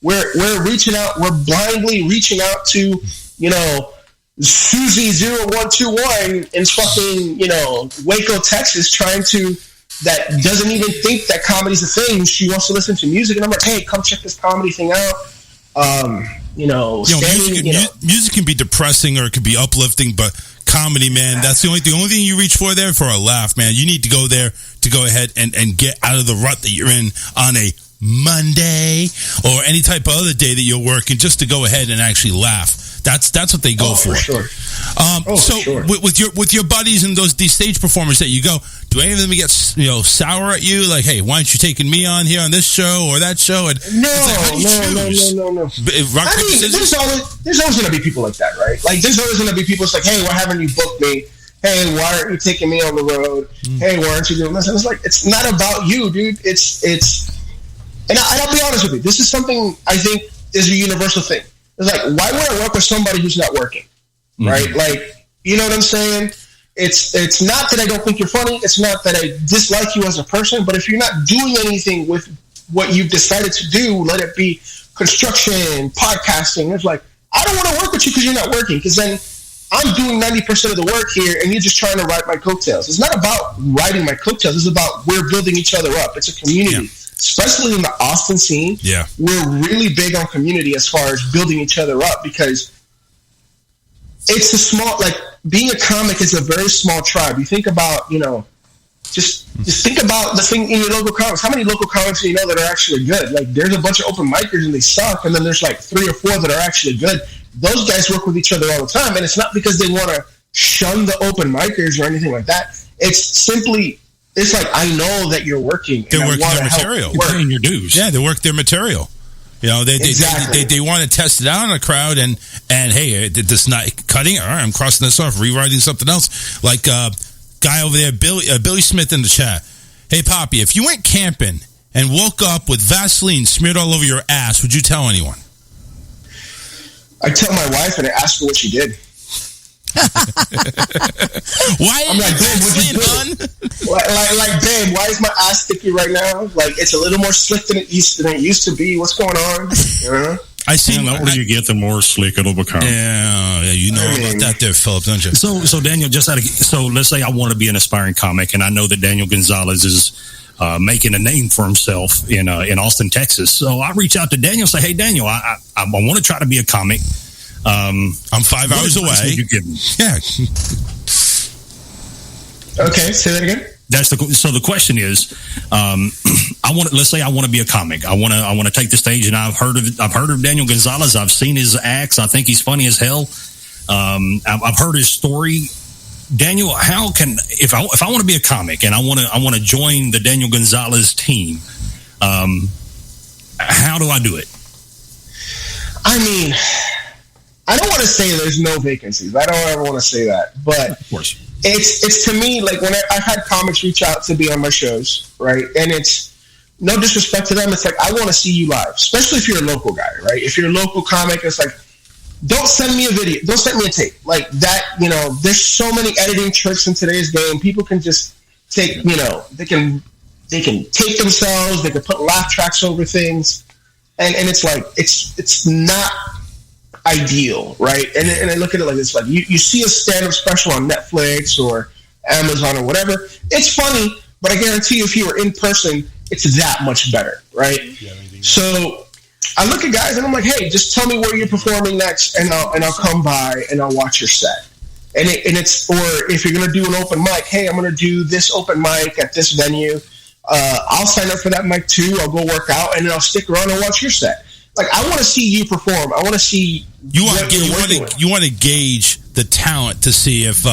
We're reaching out. We're blindly reaching out to, Susie 0121 in fucking, Waco, Texas, that doesn't even think that comedy's a thing. She wants to listen to music, and I'm like, "Hey, come check this comedy thing out." Music can be depressing or it can be uplifting, but comedy, man, that's the only thing you reach for there, for a laugh, man. You need to go there to go ahead and get out of the rut that you're in on a Monday or any type of other day that you're working, just to go ahead and actually laugh. That's what they go for. Sure. Sure. With your buddies and these stage performers that you go, do any of them get sour at you? Like, "Hey, why aren't you taking me on here on this show or that show?" And no. Rock, paper, scissors? There's always going to be people like that, right? Like, there's always going to be people that's like, "Hey, why haven't you booked me? Hey, why aren't you taking me on the road? Hey, why aren't you doing this?" And it's like, it's not about you, dude. And I'll be honest with you. This is something I think is a universal thing. It's like, why would I work with somebody who's not working? Mm-hmm. Right? Like, you know what I'm saying? It's not that I don't think you're funny. It's not that I dislike you as a person. But if you're not doing anything with what you've decided to do, let it be construction, podcasting. It's like, I don't want to work with you because you're not working. Because then I'm doing 90% of the work here, and you're just trying to ride my coattails. It's not about riding my coattails. It's about we're building each other up. It's a community. Yeah. Especially in the Austin scene, we're really big on community as far as building each other up, because it's a small, like, being a comic is a very small tribe. You think about, just think about the thing in your local comics. How many local comics do you know that are actually good? Like, there's a bunch of open micers and they suck, and then there's like 3 or 4 that are actually good. Those guys work with each other all the time, and it's not because they want to shun the open micers or anything like that. It's simply... It's like, I know that you're working. They're working their material. You're paying your dues. Yeah, they work their material. They want to test it out in a crowd, and hey, this not cutting. All right, I'm crossing this off, rewriting something else. Like guy over there, Billy Smith in the chat. Hey, Poppy, if you went camping and woke up with Vaseline smeared all over your ass, would you tell anyone? I tell my wife, and I ask her what she did. Why? I'm like, babe, what you doing? Like, babe, why is my ass sticky right now? Like, it's a little more slick than it used to be. What's going on? I see. The older you get, the more slick it'll become. Yeah, you know about that there, Philip, don't you? So Daniel, so let's say I want to be an aspiring comic, and I know that Daniel Gonzalez is making a name for himself in Austin, Texas. So I reach out to Daniel and say, hey, Daniel, I want to try to be a comic. I'm 5 hours away. You give me? Yeah. Okay, say that again. So the question is, let's say I want to be a comic. I want to take the stage, and I've heard of Daniel Gonzalez. I've seen his acts. I think he's funny as hell. I've heard his story. Daniel, if I want to be a comic and I want to join the Daniel Gonzalez team, how do I do it? I mean, I don't want to say there's no vacancies. I don't ever want to say that, but of course. It's to me, like, when I've had comics reach out to be on my shows, right? And it's no disrespect to them. It's like, I want to see you live, especially if you're a local guy, right? If you're a local comic, it's like, don't send me a video. Don't send me a tape. Like that, there's so many editing tricks in today's game. People can just take, they can tape themselves. They can put laugh tracks over things. And it's like, it's not ideal, right? And I look at it like this: like you see a stand-up special on Netflix or Amazon or whatever. It's funny, but I guarantee you, if you were in person, it's that much better, right? So I look at guys and I'm like, hey, just tell me where you're performing next, and I'll come by and I'll watch your set. And it's, or if you're gonna do an open mic, hey, I'm gonna do this open mic at this venue. I'll sign up for that mic too. I'll go work out and then I'll stick around and watch your set. Like, I want to see you perform. I want to see you want to gauge the talent to see if,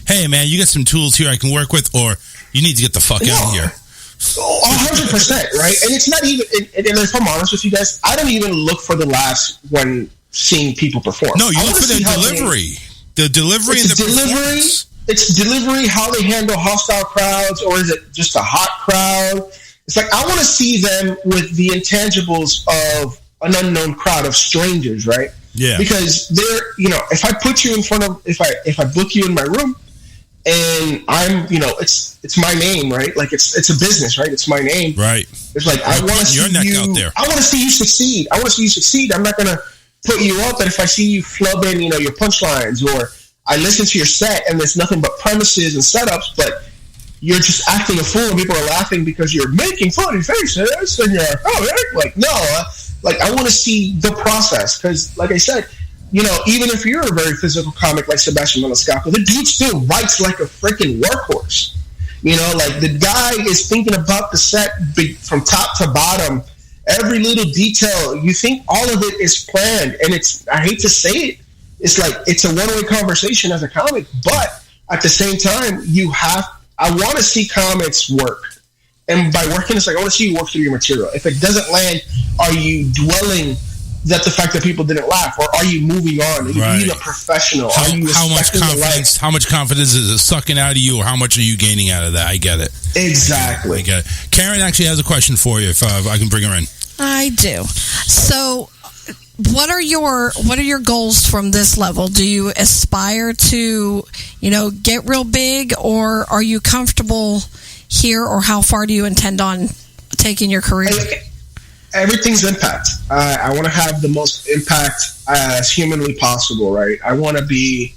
hey, man, you got some tools here I can work with, or you need to get the fuck out of here. 100%, right? And it's not even, and if I'm honest with you guys, I don't even look for the laughs when seeing people perform. No, you look for the delivery. The delivery and the performance. It's delivery, how they handle hostile crowds, or is it just a hot crowd? It's like, I want to see them with the intangibles of an unknown crowd of strangers, right? Yeah. Because they're, if I put you in front of, if I book you in my room, and I'm, it's my name, right? Like it's a business, right? It's my name, right? It's like, I want to see you out there. I want to see you succeed. I'm not gonna put you up, but if I see you flubbing, your punchlines, or I listen to your set and there's nothing but premises and setups, but you're just acting a fool and people are laughing because you're making funny faces and you're like, no. Like, I want to see the process because, like I said, even if you're a very physical comic like Sebastian Maniscalco, the dude still writes like a freaking workhorse. Like the guy is thinking about the set from top to bottom, every little detail. You think all of it is planned, and I hate to say it, it's like it's a one-way conversation as a comic, but at the same time, I want to see comics work. And by working, it's like, I want to see you work through your material. If it doesn't land, are you dwelling at the fact that people didn't laugh, or are you moving on? Are you being a professional? How much confidence? How much confidence is it sucking out of you, or how much are you gaining out of that? I get it. Exactly. I get it. Karen actually has a question for you. If I can bring her in. I do. So, what are your goals from this level? Do you aspire to, get real big, or are you comfortable here, or how far do you intend on taking your career? Everything's impact. I want to have the most impact as humanly possible, right? I want to be.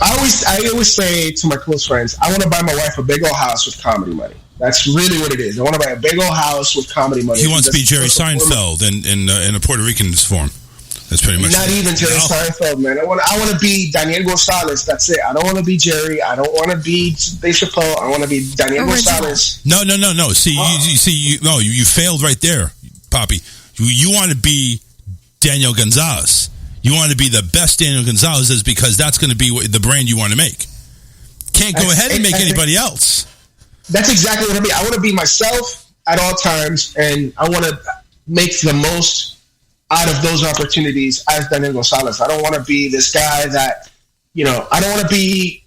I always say to my close friends, I want to buy my wife a big old house with comedy money. That's really what it is. I want to buy a big old house with comedy money. He wants to be Jerry Seinfeld in a Puerto Rican form. That's pretty much not even Jerry Seinfeld, man. I want to be Daniel Gonzalez. That's it. I don't want to be Jerry. I don't want to be Dave Chappelle. I want to be Daniel Gonzalez. No. See, you failed right there, Poppy. You want to be Daniel Gonzalez. You want to be the best Daniel Gonzalez is because that's going to be the brand you want to make. Can't go ahead and make anybody else. That's exactly what I mean. I want to be myself at all times, and I want to make the most out of those opportunities as Daniel Gonzalez. I don't want to be this guy that, I don't want to be,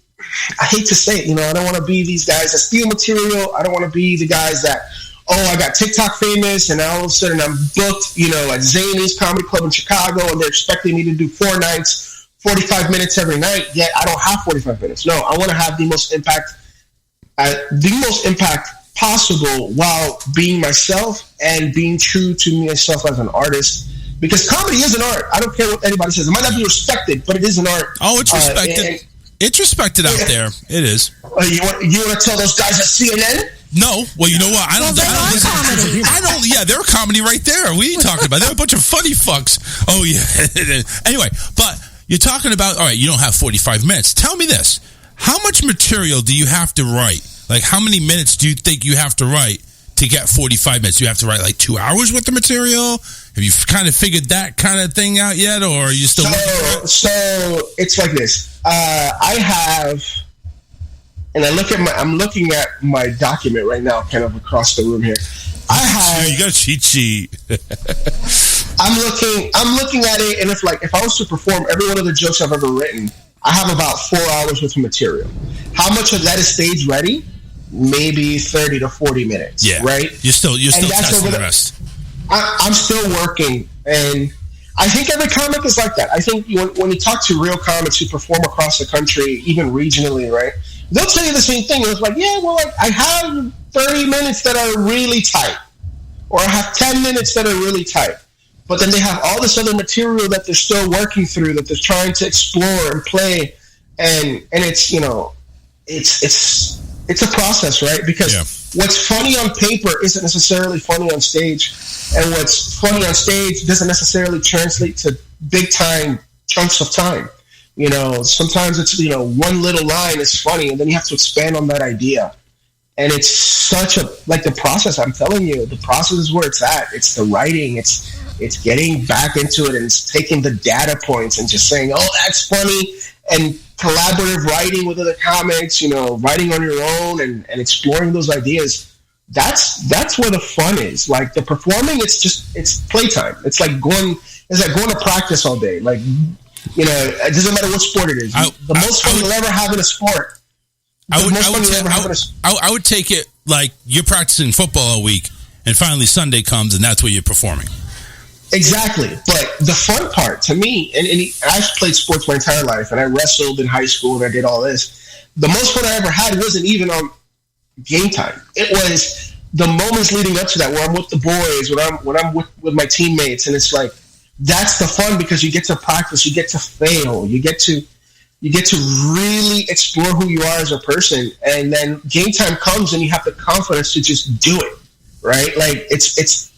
I hate to say it, I don't want to be these guys that steal material. I don't want to be the guys that, I got TikTok famous and all of a sudden I'm booked, at Zany's Comedy Club in Chicago, and they're expecting me to do 4 nights 45 minutes every night, yet I don't have 45 minutes. No, I want to have the most impact possible while being myself and being true to myself as an artist. Because comedy is an art. I don't care what anybody says. It might not be respected, but it is an art. Oh, it's respected. It's respected out there. It is. You want to tell those guys at CNN? No. Well, you know what? I don't. Comedy. Yeah, they're a comedy right there. We ain't talking about. They're a bunch of funny fucks. Oh yeah. Anyway, but you're talking about. All right, you don't have 45 minutes. Tell me this: how much material do you have to write? Like, how many minutes do you think you have to write to get 45 minutes? Do you have to write like 2 hours worth of material? Have you kind of figured that kind of thing out yet, or are you still? So it's like this. I have, and I'm looking at my document right now, kind of across the room here. You got a cheat sheet. I'm looking at it, and if I was to perform every one of the jokes I've ever written, I have about 4 hours worth of material. How much of that is stage ready? Maybe 30 to 40 minutes. Yeah. Right. You're still testing the rest. I'm still working, and I think every comic is like that. I think when you talk to real comics who perform across the country, even regionally, right, they'll tell you the same thing. It's like, yeah, well, I have 30 minutes that are really tight, or I have 10 minutes that are really tight. But then they have all this other material that they're still working through, that they're trying to explore and play, and it's it's a process, right? Because what's funny on paper isn't necessarily funny on stage, and what's funny on stage doesn't necessarily translate to big time chunks of time. Sometimes it's one little line is funny, and then you have to expand on that idea. And it's such the process. I'm telling you, the process is where it's at. It's the writing. It's getting back into it, and it's taking the data points and just saying, "Oh, that's funny," and collaborative writing with other comics, writing on your own and exploring those ideas. That's where the fun is. Like the performing, it's playtime. It's like going to practice all day. Like, it doesn't matter what sport it is. The most fun you'll ever have in a sport. I would take it like you're practicing football all week, and finally Sunday comes, and that's where you're performing. Exactly. But the fun part to me, and I've played sports my entire life, and I wrestled in high school, and I did all this. The most fun I ever had wasn't even on game time. It was the moments leading up to that, where I'm with the boys, when I'm with my teammates, and it's like, that's the fun, because you get to practice, you get to fail, you get to really explore who you are as a person, and then game time comes, and you have the confidence to just do it, right? Like it's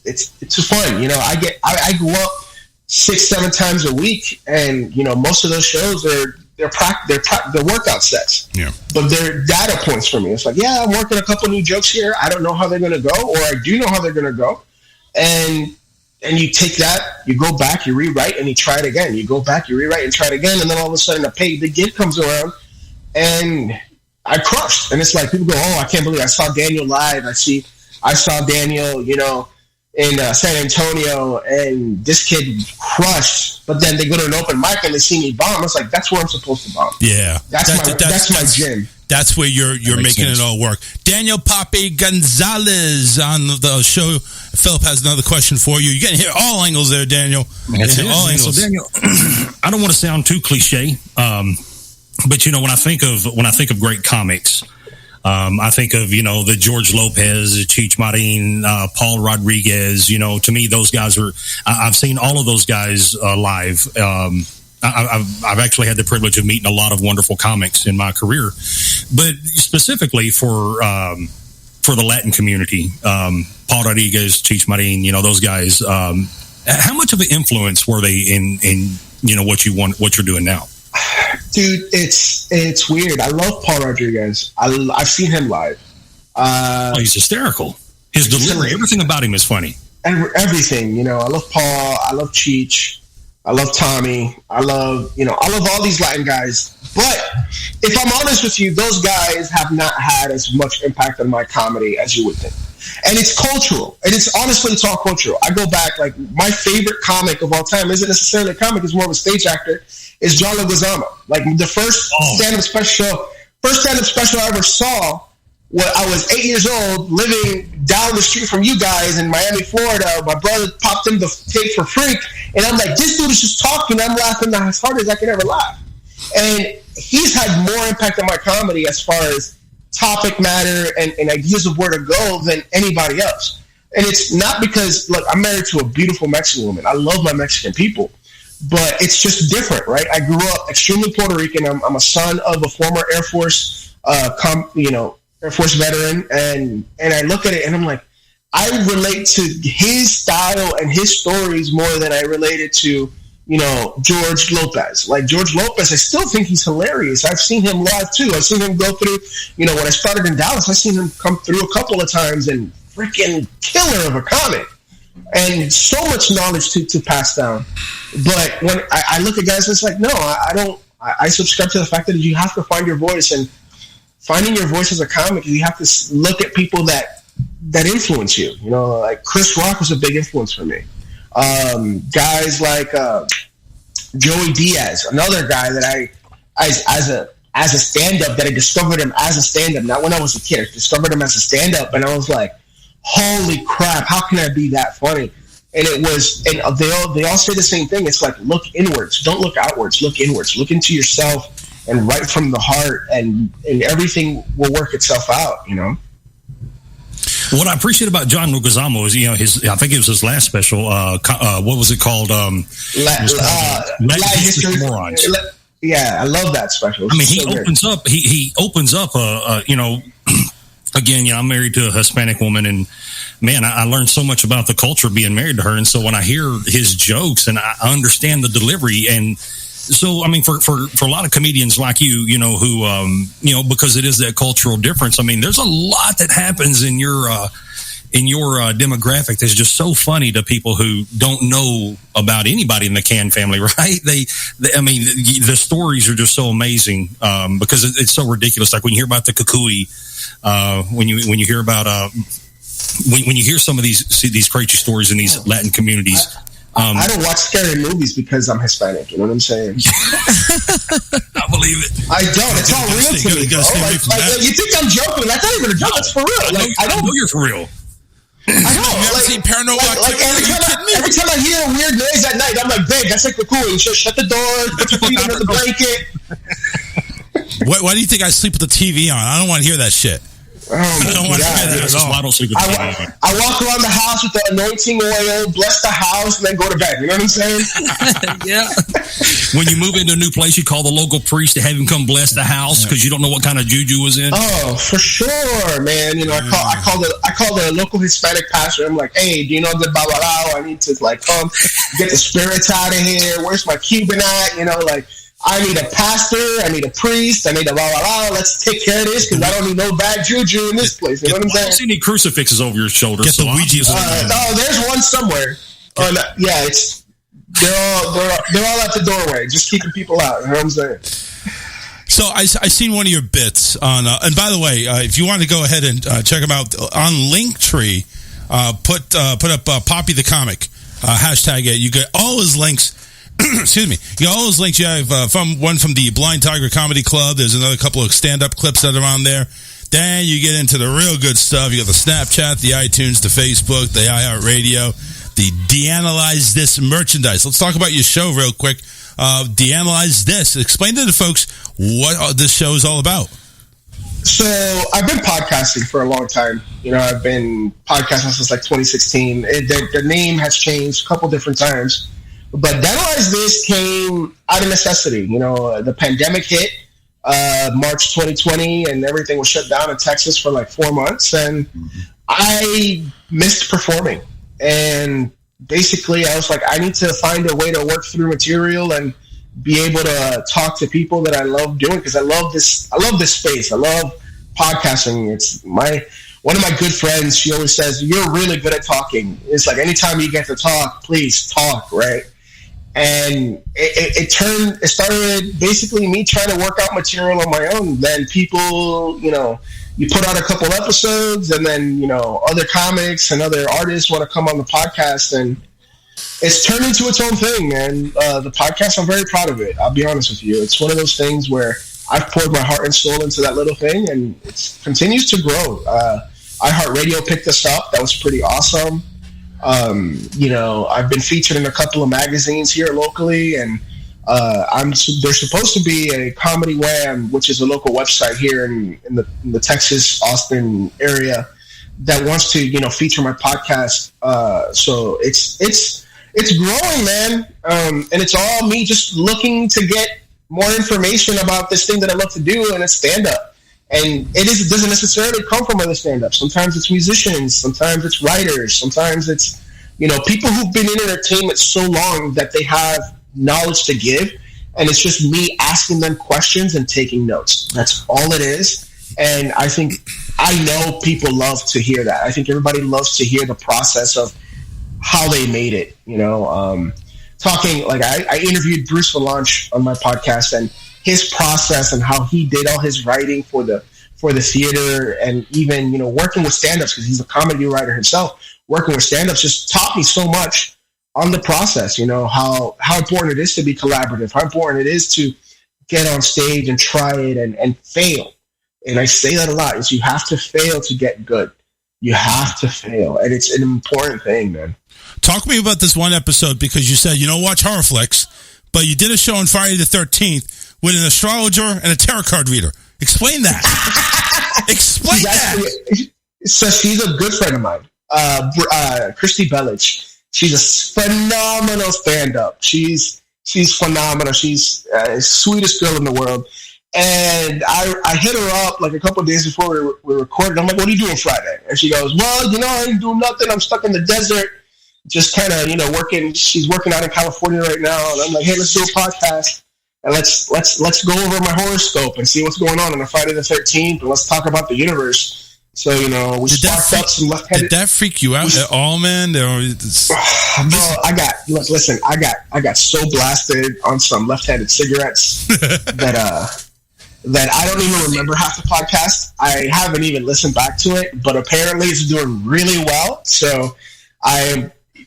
fun, I go up 6-7 times a week, and most of those shows they're workout sets. Yeah. But they're data points for me. It's like, yeah, I'm working a couple new jokes here. I don't know how they're going to go, or I do know how they're going to go, and you take that, you go back, you rewrite, and you try it again. You go back, you rewrite, and try it again, and then all of a sudden the gig comes around, and I crushed. And it's like, people go, "Oh, I can't believe I saw Daniel live. I saw Daniel, in San Antonio, and this kid crushed." But then they go to an open mic and they see me bomb. It's like, that's where I'm supposed to bomb. Yeah, that's my gym. That's where you're making it all work. Daniel Papi Gonzalez on the show. Philip has another question for you. You're getting hit all angles there, Daniel. All angles. So Daniel, I don't want to sound too cliche, but when I think of great comics, I think of the George Lopez, Cheech Marin, Paul Rodriguez. To me, those guys are. I've seen all of those guys live. I've actually had the privilege of meeting a lot of wonderful comics in my career, but specifically for the Latin community, Paul Rodriguez, Cheech Marin, those guys. How much of an influence were they in what you're doing now? Dude, it's weird. I love Paul Rodriguez. I've seen him live. He's hysterical. His delivery, everything about him is funny. Everything, I love Paul. I love Cheech. I love Tommy. I love all these Latin guys. But if I'm honest with you, those guys have not had as much impact on my comedy as you would think. And it's cultural. And it's all cultural. I go back, like, my favorite comic of all time isn't necessarily a comic, it's more of a stage actor, is John Leguizamo. Like, the first stand-up special I ever saw when I was 8 years old, living down the street from you guys in Miami, Florida. My brother popped in the tape for Freak, and I'm like, this dude is just talking. I'm laughing as hard as I can ever laugh. And he's had more impact on my comedy as far as topic matter and ideas of where to go than anybody else. And it's not because, look, I'm married to a beautiful Mexican woman. I love my Mexican people. But it's just different, right? I grew up extremely Puerto Rican. I'm a son of a former Air Force, Air Force veteran, and I look at it and I'm like, I relate to his style and his stories more than I related to, George Lopez. Like George Lopez, I still think he's hilarious. I've seen him live too. I've seen him go through, when I started in Dallas, I've seen him come through a couple of times and freaking killer of a comic. And so much knowledge to pass down. But when I look at guys, it's like, no, I don't. I subscribe to the fact that you have to find your voice, and finding your voice as a comic, you have to look at people that influence you. Like Chris Rock was a big influence for me. Guys like Joey Diaz, another guy that as a stand-up, that I discovered him as a stand-up, not when I was a kid. I discovered him as a stand-up, and I was like, holy crap, how can I be that funny? And it was, and they all say the same thing. It's like, look inwards. Don't look outwards. Look inwards. Look into yourself and write from the heart, and everything will work itself out, What I appreciate about John Leguizamo is, I think it was his last special. What was it called? Latin History Morons. Yeah, I love that special. I mean, he opens up, again, I'm married to a Hispanic woman, and man, I learned so much about the culture being married to her. And so when I hear his jokes and I understand the delivery, and so, I mean, for a lot of comedians like you, who, because it is that cultural difference. I mean, there's a lot that happens in your demographic that's just so funny to people who don't know about anybody in the Can family, right? The stories are just so amazing, because it's so ridiculous. Like when you hear about the Kukui, when you hear about when you hear some of these crazy stories in these Latin communities. I don't watch scary movies because I'm Hispanic. You know what I'm saying? I believe it. I don't. It's all real to me. You think I'm joking? That's not even a joke. It's for real. I know you're for real. I know. You ever seen Paranormal Activity? Every time I hear a weird noise at night, I'm like, babe, that's like the cool. You should shut the door, put your feet under the blanket. Why do you think I sleep with the TV on? I don't want to hear that shit. Oh my God. I walk around the house with the anointing oil, bless the house, and then go to bed. You know what I'm saying? Yeah. When you move into a new place, you call the local priest to have him come bless the house because you don't know what kind of juju was in. Oh, for sure, man. I call the local Hispanic pastor. I'm like, hey, do you know the babalao? I need to come get the spirits out of here. Where's my Cuban at? I need a pastor, I need a priest, I need a let's take care of this because I don't need no bad juju in this place. You know what I'm saying? I don't see any crucifixes over your shoulders. Get the Ouija. There's one somewhere. They're all at the doorway, just keeping people out. You know what I'm saying? So I seen one of your bits on, and by the way, if you want to go ahead and check them out on Linktree, put up Poppy the Comic, hashtag it. You get all his links. Excuse me. You got all those links. You have one from the Blind Tiger Comedy Club. There's another couple of stand-up clips that are on there. Then you get into the real good stuff. You got the Snapchat, the iTunes, the Facebook, the iHeartRadio, the De-Analyze This merchandise. Let's talk about your show real quick. De-Analyze This. Explain to the folks what this show is all about. So I've been podcasting for a long time. I've been podcasting since 2016. The name has changed a couple different times. But De-Analyze This came out of necessity. The pandemic hit March 2020, and everything was shut down in Texas for 4 months. And I missed performing. And basically, I was like, I need to find a way to work through material and be able to talk to people that I love doing, because I love this space. I love podcasting. It's one of my good friends. She always says, "You're really good at talking." It's like anytime you get to talk, please talk, right? And it started basically me trying to work out material on my own. Then people, you put out a couple episodes, and then, other comics and other artists want to come on the podcast, and it's turned into its own thing. And the podcast, I'm very proud of it. I'll be honest with you. It's one of those things where I've poured my heart and soul into that little thing, and it continues to grow. iHeartRadio picked us up. That was pretty awesome. I've been featured in a couple of magazines here locally, and there's supposed to be a Comedy Wham, which is a local website here in the Texas, Austin area that wants to, feature my podcast. So it's growing, man. And it's all me just looking to get more information about this thing that I love to do, and it's stand-up. And it doesn't necessarily come from other stand-ups. Sometimes it's musicians, sometimes it's writers, sometimes it's, people who've been in entertainment so long that they have knowledge to give, and it's just me asking them questions and taking notes. That's all it is. And I know people love to hear that. I think everybody loves to hear the process of how they made it, talking, like I interviewed Bruce Valanche on my podcast, and his process and how he did all his writing for the theater, and even, working with stand-ups, because he's a comedy writer himself. Working with stand-ups just taught me so much on the process, how important it is to be collaborative, how important it is to get on stage and try it and fail. And I say that a lot, is you have to fail to get good. You have to fail. And it's an important thing, man. Talk to me about this one episode, because you said you don't watch horror flicks, but you did a show on Friday the 13th with an astrologer and a tarot card reader. Explain that. Explain that. So she's a good friend of mine, Christy Bellich. She's a phenomenal stand-up. She's phenomenal. She's the sweetest girl in the world. And I hit her up like a couple of days before we recorded. I'm like, what are you doing Friday? And she goes, well, I ain't doing nothing. I'm stuck in the desert. Just kind of, working. She's working out in California right now. And I'm like, hey, let's do a podcast. And let's go over my horoscope and see what's going on a Friday the 13th. And let's talk about the universe. So, we sparked up some left-handed. Did that freak you out at all, man? I got so blasted on some left-handed cigarettes that I don't even remember half the podcast. I haven't even listened back to it, but apparently it's doing really well. So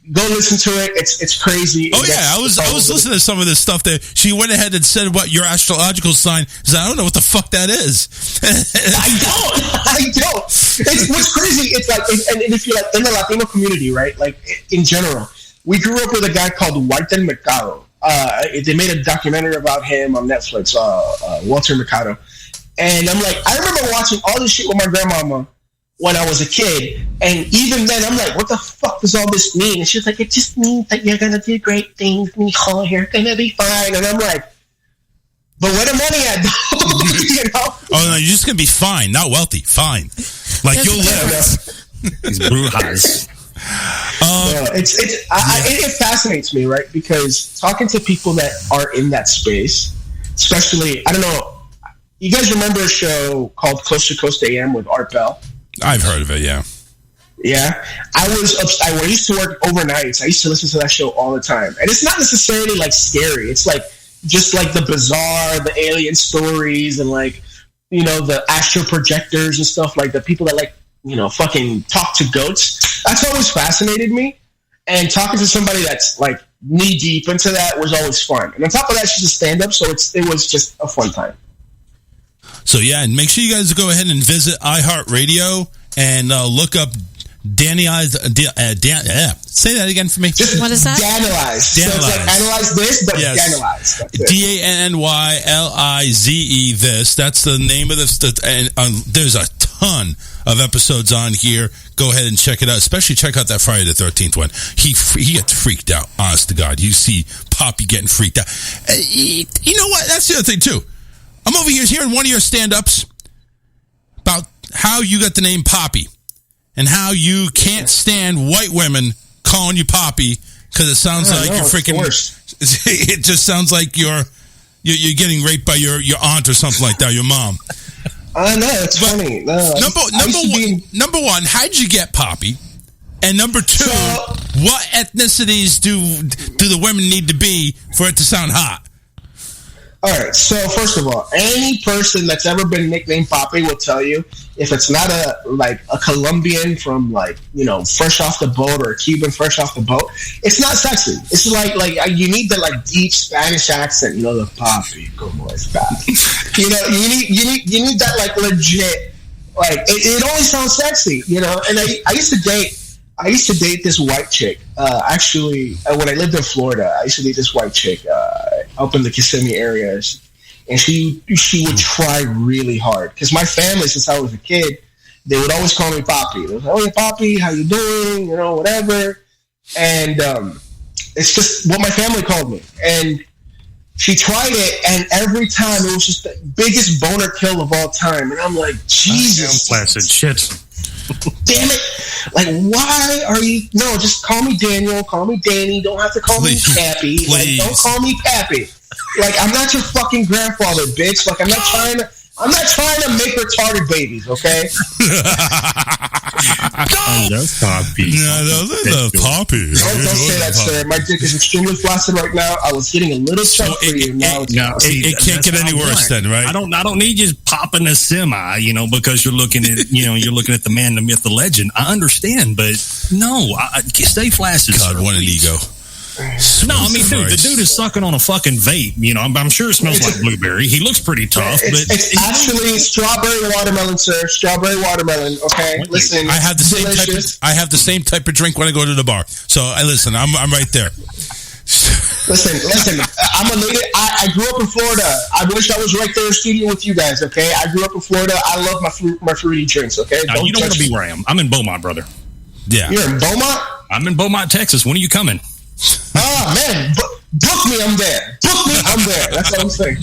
go listen to it. It's crazy. Oh, yeah. I was listening to some of this stuff that she went ahead and said what your astrological sign is. I don't know what the fuck that is. I don't. It's what's crazy. It's like, and if you're like in the Latino community, right? Like in general, we grew up with a guy called Walter Mercado. They made a documentary about him on Netflix, Walter Mercado. And I'm like, I remember watching all this shit with my grandmama when I was a kid, and even then I'm like, what the fuck does all this mean? And she's like, it just means that you're gonna do great things, mijo, you're gonna be fine. And I'm like, but where the money at? Oh no, you're just gonna be fine, not wealthy, fine. Like you'll live. These brujas. It fascinates me, right? Because talking to people that are in that space, especially, I don't know, you guys remember a show called Coast to Coast AM with Art Bell? I've heard of it, yeah. Yeah. I used to work overnights. I used to listen to that show all the time. And it's not necessarily like scary. It's like just like the bizarre, the alien stories, and like, the astral projectors and stuff, like the people that like, fucking talk to goats. That's always fascinated me. And talking to somebody that's like knee deep into that was always fun. And on top of that, she's a stand-up, so it was just a fun time. So yeah, and make sure you guys go ahead and visit iHeartRadio and look up Danny's. Say that again for me. What is that? Danylize. So it's like analyze this, but Danylize. Danylize this. That's the name of this. And there's a ton of episodes on here. Go ahead and check it out. Especially check out that Friday the 13th one. He gets freaked out. Honest to God, you see Poppy getting freaked out. You know what? That's the other thing too. I'm over here hearing one of your stand-ups about how you got the name Poppy and how you can't stand white women calling you Poppy because it sounds like you're freaking. It just sounds like you're getting raped by your aunt or something like that, your mom. I know, it's funny. Number one, how'd you get Poppy? And number two, what ethnicities do the women need to be for it to sound hot? All right, so first of all, any person that's ever been nicknamed Papi will tell you if it's not a Colombian from fresh off the boat or a Cuban fresh off the boat, it's not sexy. It's like you need the deep Spanish accent, the Papi como está. You need that legit. It only sounds sexy, And I used to date this white chick. Actually, when I lived in Florida, I used to date this white chick up in the Kissimmee areas, and she would try really hard because my family, since I was a kid, they would always call me Papi. They would say, "Oh, hey, Papi, how you doing?" Whatever. And it's just what my family called me. And she tried it, and every time it was just the biggest boner kill of all time. And I'm like, Jesus, placid shit. Damn it! Why are you? No, just call me Daniel. Call me Danny. Don't have to call me Pappy. Don't call me Pappy. I'm not your fucking grandfather, bitch. I'm not trying to make retarded babies. Okay. That's Papi. No, that's Papi. Don't say that, sir. My dick is extremely flaccid right now. I was getting a little chunk for you. Now it can't get any worse then, right? I don't need you popping a semi, because you're looking at the man, the myth, the legend. I understand, but no, stay flaccid. God, what an ego. No, I mean, dude, the dude is sucking on a fucking vape. I'm sure it smells like blueberry. He looks pretty tough, but it's actually strawberry watermelon, sir. Strawberry watermelon. Okay, listen. I have the same type of drink when I go to the bar. So listen, I'm right there. Listen. I'm a lady. I grew up in Florida. I wish I was right there in the studio with you guys. Okay, I grew up in Florida. I love my fruity drinks. Okay, no, you don't want to be where I am. I'm in Beaumont, brother. Yeah, you're in Beaumont. I'm in Beaumont, Texas. When are you coming? Oh, man, book me, I'm there. Book me, I'm there. That's what I'm saying.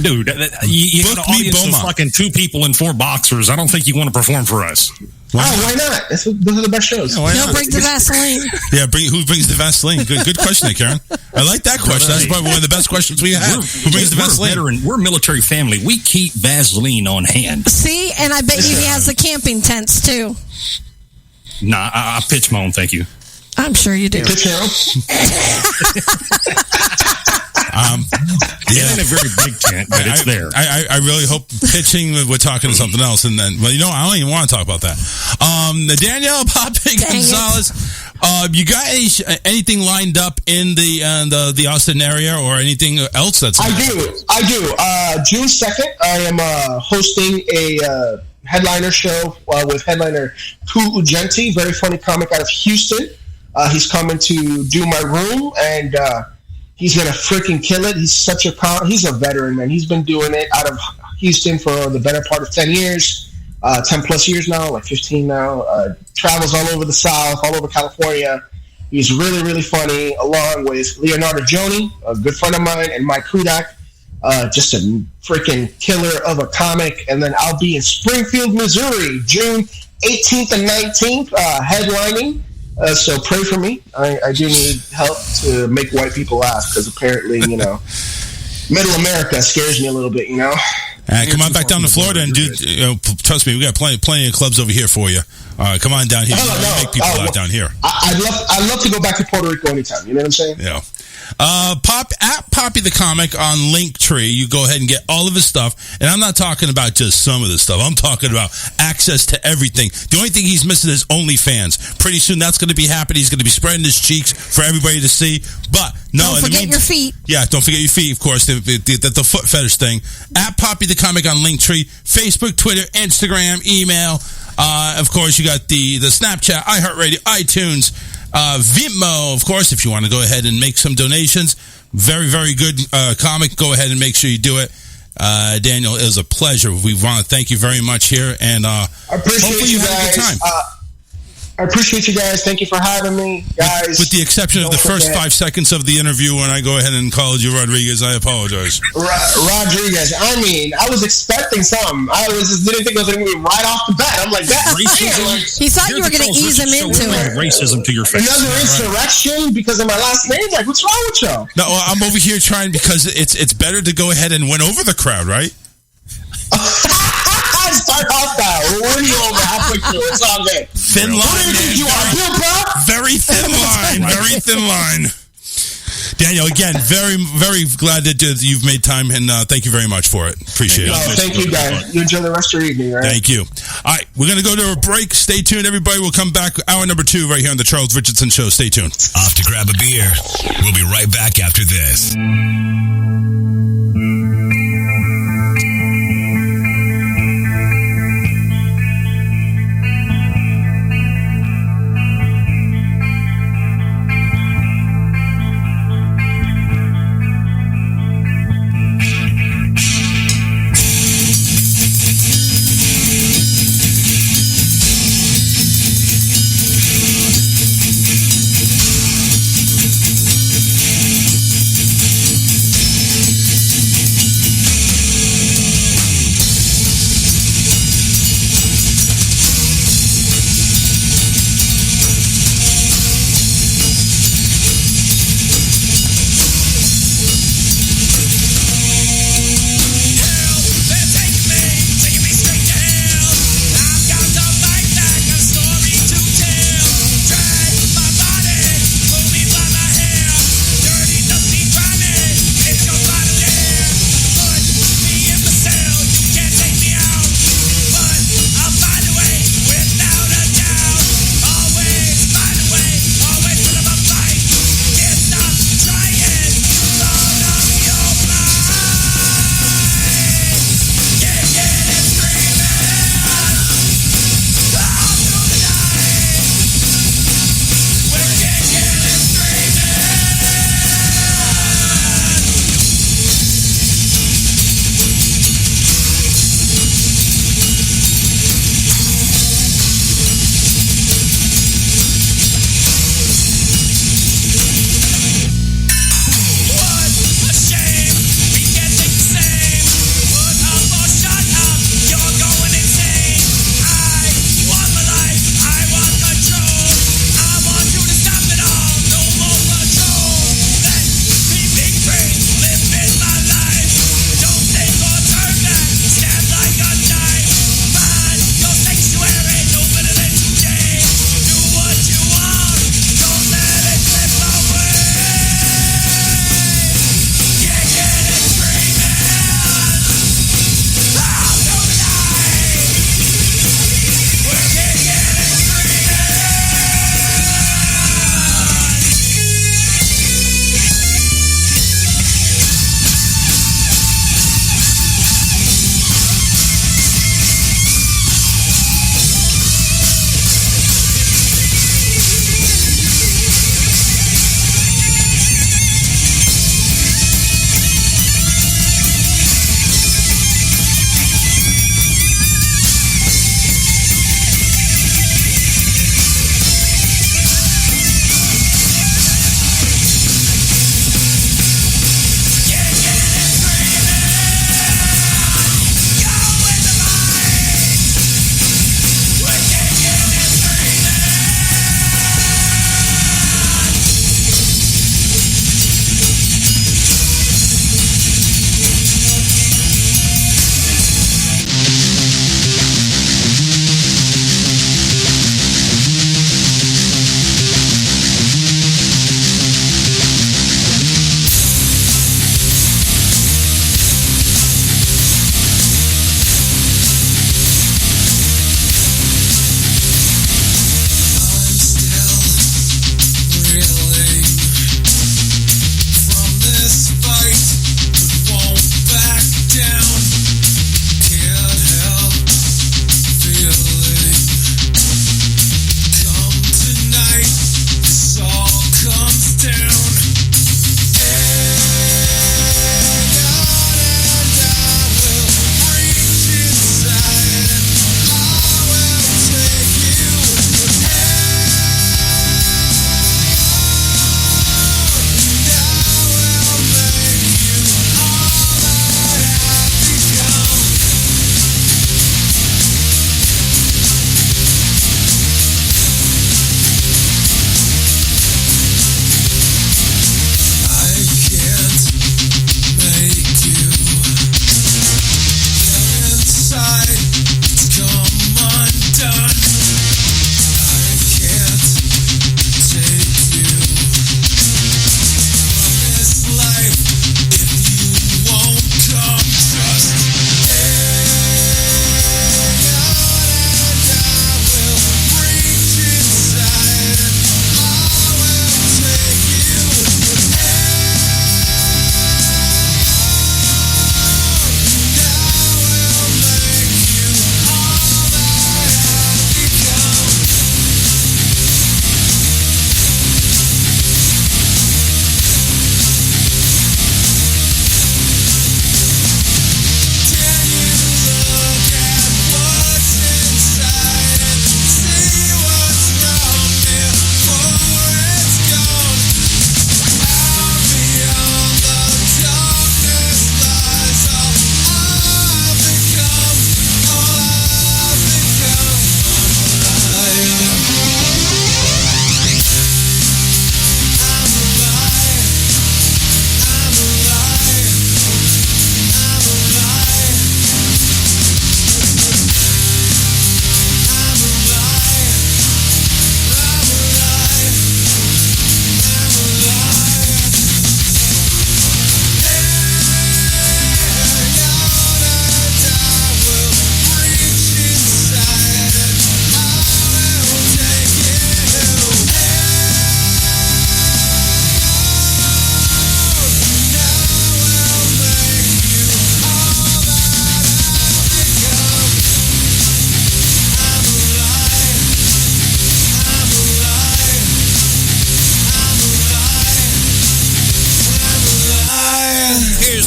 Dude, you got an audience of fucking 2 people and 4 boxers. I don't think you want to perform for us. Why not? Those are the best shows. He'll bring the Vaseline. Yeah, who brings the Vaseline? Good question, Karen. I like that question. That's probably one of the best questions we have. Who brings the Vaseline? We're a military family. We keep Vaseline on hand. See, and I bet you he has the camping tents, too. Nah, I pitch my own, thank you. I'm sure you do. Yeah. It ain't a very big tent, but it's there. I really hope pitching, we're talking to something else, and then, I don't even want to talk about that. Danielle Papi Gonzalez, you got anything lined up in the Austin area or anything else that's? I do. June 2nd, I am hosting a headliner show with headliner Pooh Ugenti, very funny comic out of Houston. He's coming to do my room, and he's gonna freaking kill it. He's he's a veteran, man. He's been doing it out of Houston for the better part of 10 years, 10 plus years now, like 15 now. Travels all over the South, all over California. He's really, really funny, along with Leonardo Joni, a good friend of mine, and Mike Hudak, just a freaking killer of a comic. And then I'll be in Springfield, Missouri, June 18th and 19th, headlining. So pray for me. I do need help to make white people laugh, because apparently, middle America scares me a little bit, Come on back down to Florida and do. Trust me, we got plenty of clubs over here for you. Come on down here. Make people laugh down here. I'd love to go back to Puerto Rico anytime. You know what I'm saying? Yeah. At Poppy the Comic on Linktree, you go ahead and get all of his stuff. And I'm not talking about just some of the stuff. I'm talking about access to everything. The only thing he's missing is OnlyFans. Pretty soon that's going to be happening. He's going to be spreading his cheeks for everybody to see. But no, don't forget your feet. Yeah, don't forget your feet, of course. The foot fetish thing. At Poppy the Comic on Linktree, Facebook, Twitter, Instagram, email. Of course, you got the Snapchat, iHeartRadio, iTunes, Vimeo, of course, if you want to go ahead and make some donations. Very, very good comic. Go ahead and make sure you do it. Daniel, it was a pleasure. We want to thank you very much here, and I appreciate hopefully you had a good time. I appreciate you guys. Thank you for having me, guys. With the exception of the first 5 seconds of the interview when I go ahead and called you Rodriguez, I apologize. Rodriguez. I mean, I was expecting something. Didn't think it was going to be right off the bat. I'm like, that. He thought you were going to ease him into it. Racism to your face. Another insurrection because of my last name? Like, what's wrong with y'all? No, I'm over here trying because it's better to go ahead and win over the crowd, right? Start off that. We're you over halfway through. It's all good. Thin line. What do you think you are, bro? Very thin line. Very thin line. Daniel, again, very, very glad that you've made time, and thank you very much for it. Appreciate it. Thank you, guys. You enjoy the rest of your evening, right? Thank you. All right, we're going to go to a break. Stay tuned, everybody. We'll come back hour number 2 right here on the Charles Richardson Show. Stay tuned. Off to grab a beer. We'll be right back after this.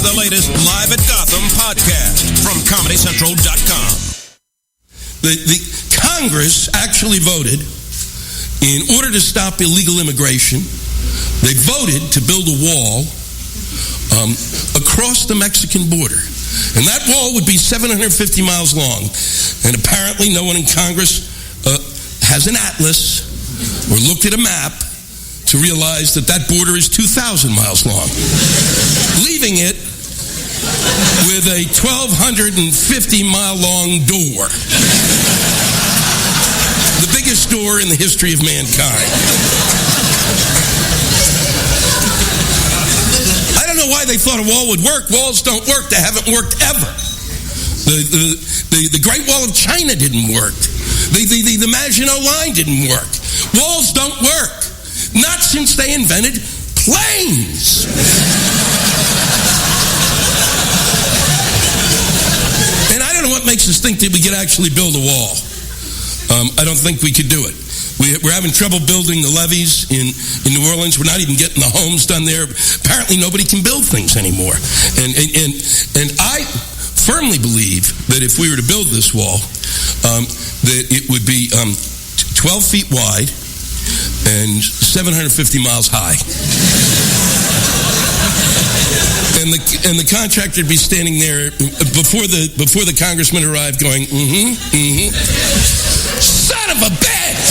the latest Live at Gotham podcast from ComedyCentral.com. The Congress actually voted, in order to stop illegal immigration, they voted to build a wall across the Mexican border. And that wall would be 750 miles long. And apparently no one in Congress has an atlas or looked at a map to realize that that border is 2,000 miles long, leaving it with a 1,250-mile-long door. The biggest door in the history of mankind. I don't know why they thought a wall would work. Walls don't work. They haven't worked ever. The Great Wall of China didn't work. The Maginot Line didn't work. Walls don't work. Not since they invented planes. And I don't know what makes us think that we could actually build a wall. I don't think we could do it. We're having trouble building the levees in New Orleans. We're not even getting the homes done there. Apparently nobody can build things anymore. And I firmly believe that if we were to build this wall, that it would be 12 feet wide and 750 miles high. And the contractor would be standing there before the congressman arrived going, son of a bitch!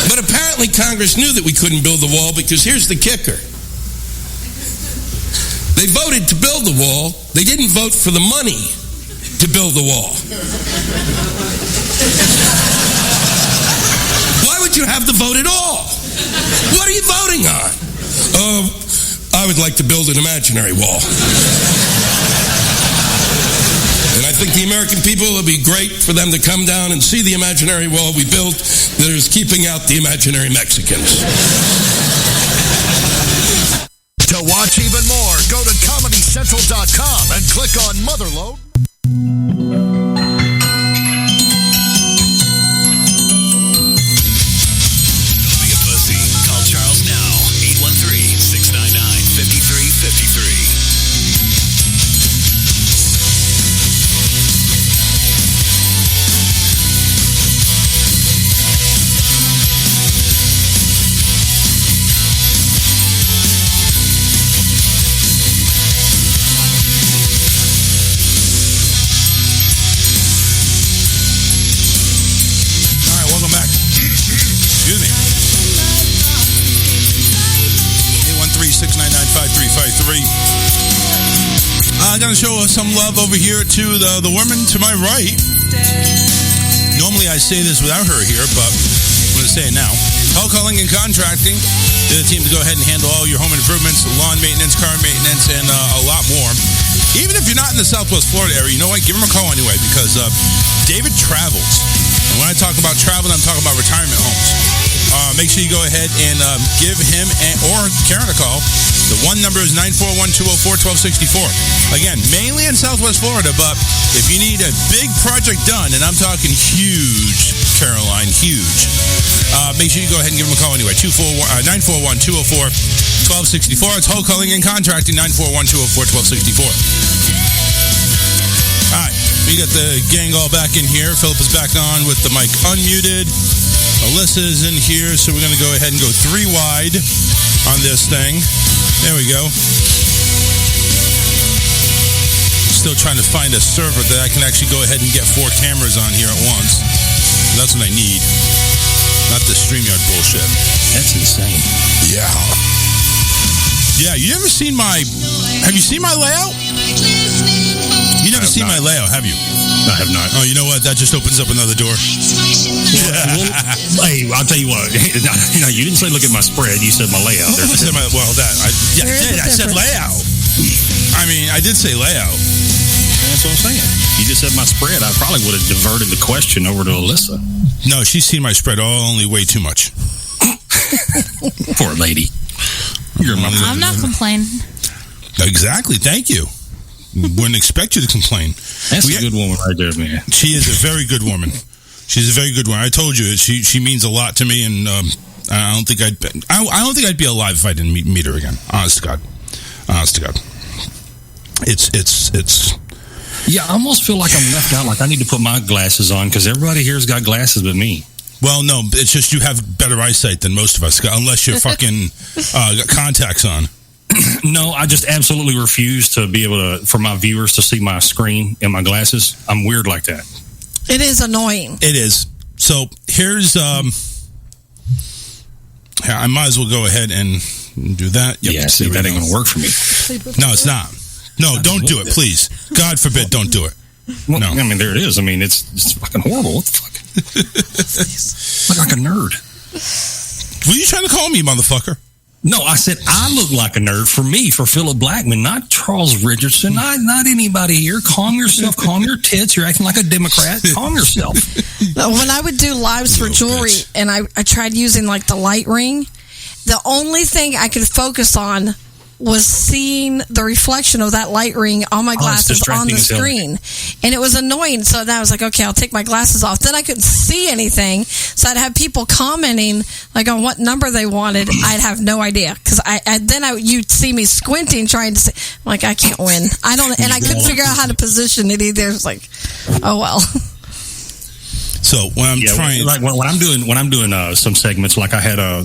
But apparently Congress knew that we couldn't build the wall, because here's the kicker. They voted to build the wall. They didn't vote for the money to build the wall. Why would you have the vote at all? What are you voting on? I would like to build an imaginary wall. And I think the American people, it would be great for them to come down and see the imaginary wall we built that is keeping out the imaginary Mexicans. To watch even more, go to ComedyCentral.com and click on Motherload. Be a pussy. Call Charles now. 813-699-5353. Excuse me. 813-699-5353. I'm going to show some love over here to the woman to my right. Normally I say this without her here, but I'm going to say it now. Hell Calling and Contracting. They're the team to go ahead and handle all your home improvements, lawn maintenance, car maintenance, and a lot more. Even if you're not in the Southwest Florida area, you know what? Give him a call anyway, because David travels. And when I talk about traveling, I'm talking about retirement homes. Make sure you go ahead and give him or Karen a call. The one number is 941-204-1264. Again, mainly in Southwest Florida, but if you need a big project done, and I'm talking huge, Caroline, huge, make sure you go ahead and give him a call anyway. 941-204-1264. It's Hull Culling and Contracting, 941-204-1264. All right, we got the gang all back in here. Philip is back on with the mic unmuted. Alyssa's in here, so we're going to go ahead and go 3 wide on this thing. There we go. Still trying to find a server that I can actually go ahead and get 4 cameras on here at once. That's what I need. Not the StreamYard bullshit. That's insane. Yeah. Yeah, you ever seen my... Have you seen my layout? You never seen my layout, have you? I have not. Oh, you know what? That just opens up another door. Hey, I'll tell you what. You didn't say look at my spread. You said my layout. I said I said layout. I mean, I did say layout. That's what I'm saying. You just said my spread. I probably would have diverted the question over to Alyssa. No, she's seen my spread only way too much. Poor lady. I'm not complaining. Exactly. Thank you. Wouldn't expect you to complain. That's a good woman right there, man. She is a very good woman. She's a very good one. I told you, she means a lot to me, and I don't think I'd be alive if I didn't meet her again. Honest to God. It's. Yeah, I almost feel like I'm left out. Like I need to put my glasses on because everybody here's got glasses but me. Well, no, it's just you have better eyesight than most of us, unless you're fucking got contacts on. No, I just absolutely refuse to be able to, for my viewers to see my screen in my glasses. I'm weird like that. It is annoying. It is. So here's, I might as well go ahead and do that. Yep, yeah, see, that ain't going to work for me. No, it's not. No, don't do it, please. God forbid, don't do it. Well, no. I mean, there it is. I mean, it's fucking horrible. What the fuck? Look like a nerd. Were you trying to call me, motherfucker? No, I said I look like a nerd for me, for Philip Blackman, not Charles Richardson, not anybody here. Calm yourself, calm your tits. You're acting like a Democrat. Calm yourself. No, when I would do lives for jewelry and I tried using like the light ring, the only thing I could focus on was seeing the reflection of that light ring on my glasses on the screen. And it was annoying. So then I was like, okay, I'll take my glasses off. Then I couldn't see anything. So I'd have people commenting like on what number they wanted. I'd have no idea. Because you'd see me squinting trying to see. I'm like, I can't win. I couldn't figure out how to position it either. It's like, oh well. So when I'm trying, like when I'm doing some segments, like I had a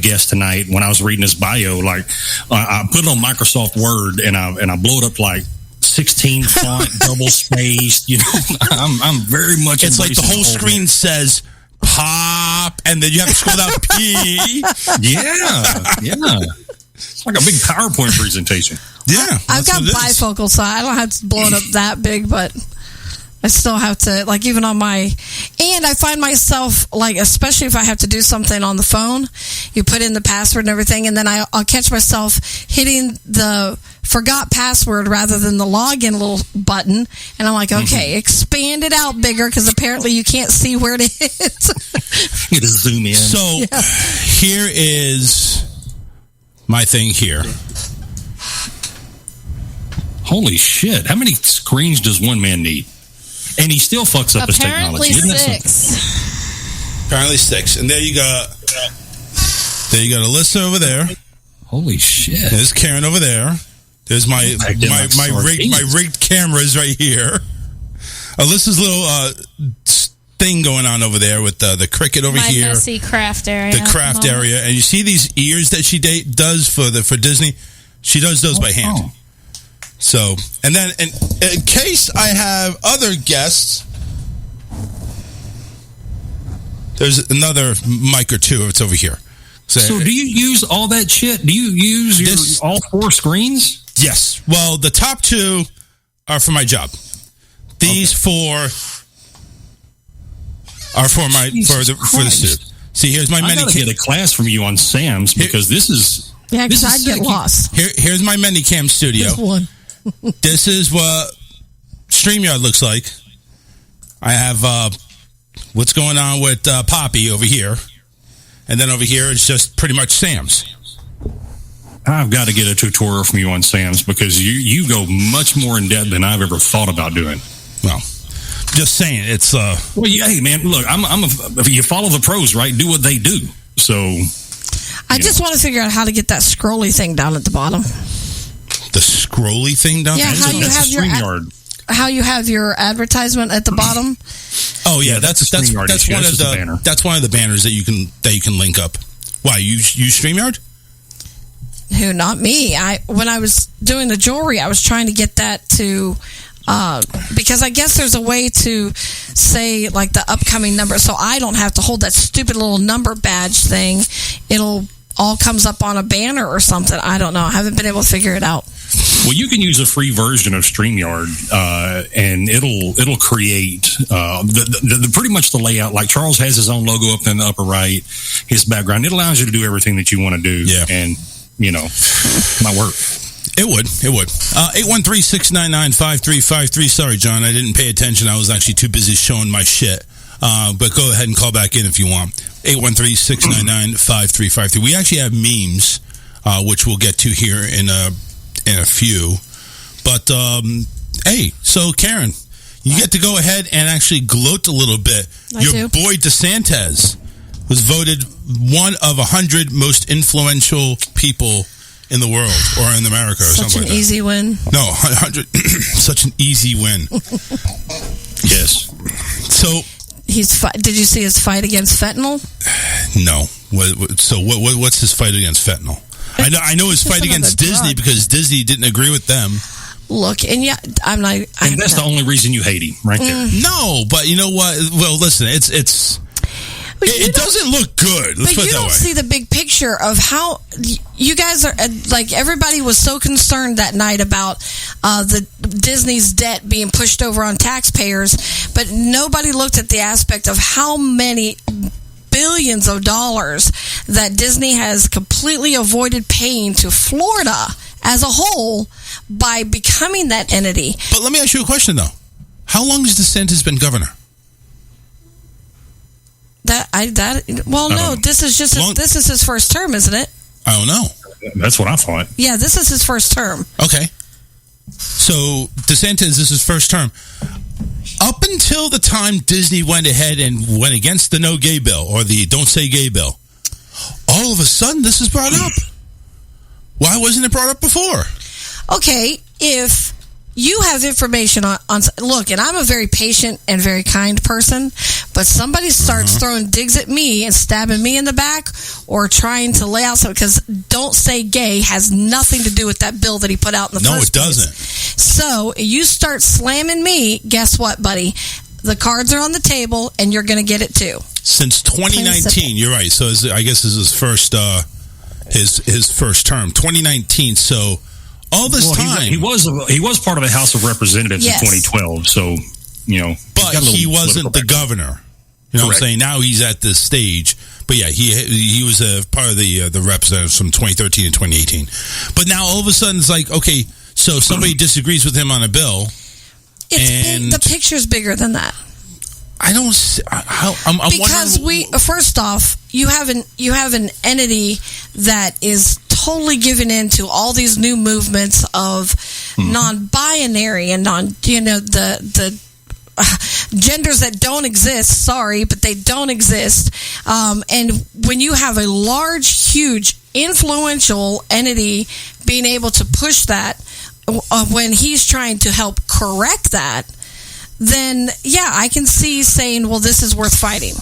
guest tonight. When I was reading his bio, like I put it on Microsoft Word and I blow it up like 16 font, double spaced. You know, I'm very much. It's like the whole screen says pop, and then you have to scroll down P. Yeah. It's like a big PowerPoint presentation. Yeah, I've got bifocal, so I don't have to blow it up that big, but I still have to, like, even on my, and I find myself, like, especially if I have to do something on the phone, you put in the password and everything, and then I'll catch myself hitting the forgot password rather than the login little button, and I'm like, okay, expand it out bigger, because apparently you can't see where it is. You just zoom in. So, Here is my thing here. Holy shit. How many screens does one man need? And he still fucks up his technology. Apparently 6. And there you go. There you got Alyssa over there. Holy shit. There's Karen over there. There's my rigged cameras right here. Alyssa's little thing going on over there with the cricket over here. My messy craft area. The craft area. And you see these ears that she does for Disney? She does those by hand. Oh. So, and then in case I have other guests, there's another mic or two. It's over here. So do you use all that shit? Do you use all 4 screens? Yes. Well, the top 2 are for my job. These 4 are for the student. See, here's my many. I gotta get a class from you on Sam's because this is. Yeah, because I get lost. Here's my Minicam studio. This one. This is what StreamYard looks like. I have what's going on with Poppy over here. And then over here, it's just pretty much Sam's. I've got to get a tutorial from you on Sam's because you go much more in depth than I've ever thought about doing. Well, just saying, it's... Well, yeah, hey, man, look, you follow the pros, right? Do what they do. So... I just want to figure out how to get that scrolly thing down at the bottom. The scrolly thing down? Yeah, how you have your advertisement at the bottom. Oh yeah, that's one of the banners that you can link up. Why, you use StreamYard? Who? Not me. When I was doing the jewelry, I was trying to get that to because I guess there's a way to say like the upcoming number, so I don't have to hold that stupid little number badge thing. It'll all comes up on a banner or something. I don't know. I haven't been able to figure it out. Well, you can use a free version of StreamYard, and it'll create the pretty much the layout. Like Charles has his own logo up in the upper right, his background. It allows you to do everything that you want to do. Yeah, and might work. It would. 813-699-5353. Sorry, John, I didn't pay attention. I was actually too busy showing my shit. But go ahead and call back in if you want. 813-699-5353. We actually have memes, which we'll get to here in a few. But, hey, so Karen, you get to go ahead and actually gloat a little bit. Your boy DeSantis was voted one of 100 most influential people in the world or in America or Such something like that. Such an easy win. No, 100. Such an easy win. Yes. So did you see his fight against fentanyl? No. What's his fight against fentanyl? I know his fight against Disney because Disney didn't agree with them. Look, and yeah, I'm not. And that's the only reason you hate him, right there. No, but you know what? Well, listen, it doesn't look good. Let's put it that way. But you don't see the big picture of how you guys are. Like, everybody was so concerned that night about the Disney's debt being pushed over on taxpayers, but nobody looked at the aspect of how many billions of dollars that Disney has completely avoided paying to Florida as a whole by becoming that entity. But let me ask you a question, though. How long has DeSantis been governor? This is his first term, isn't it? I don't know. That's what I thought. Yeah, this is his first term. Okay. So DeSantis, this is his first term. Up until the time Disney went ahead and went against the no gay bill or the don't say gay bill, all of a sudden this is brought up. Why wasn't it brought up before? Okay, if you have information on look, and I'm a very patient and very kind person, but somebody starts throwing digs at me and stabbing me in the back or trying to lay out something, because don't say gay has nothing to do with that bill that he put out in the first place. No, it doesn't. So you start slamming me, guess what, buddy? The cards are on the table, and you're going to get it too. Since 2019, you're right. So I guess this is his first term, 2019. So all this time, he was part of the House of Representatives in 2012. So but he wasn't the governor. You know what I'm saying? Now he's at this stage. But yeah, he was a part of the representatives from 2013 and 2018. But now all of a sudden it's like, okay, so somebody disagrees with him on a bill. The picture's bigger than that. I don't. I'm because first off, you have an entity that is totally given into all these new movements of non-binary and the genders that don't exist. Sorry, but they don't exist. And when you have a large, huge, influential entity being able to push that, when he's trying to help correct that, then yeah, I can see saying, well, this is worth fighting.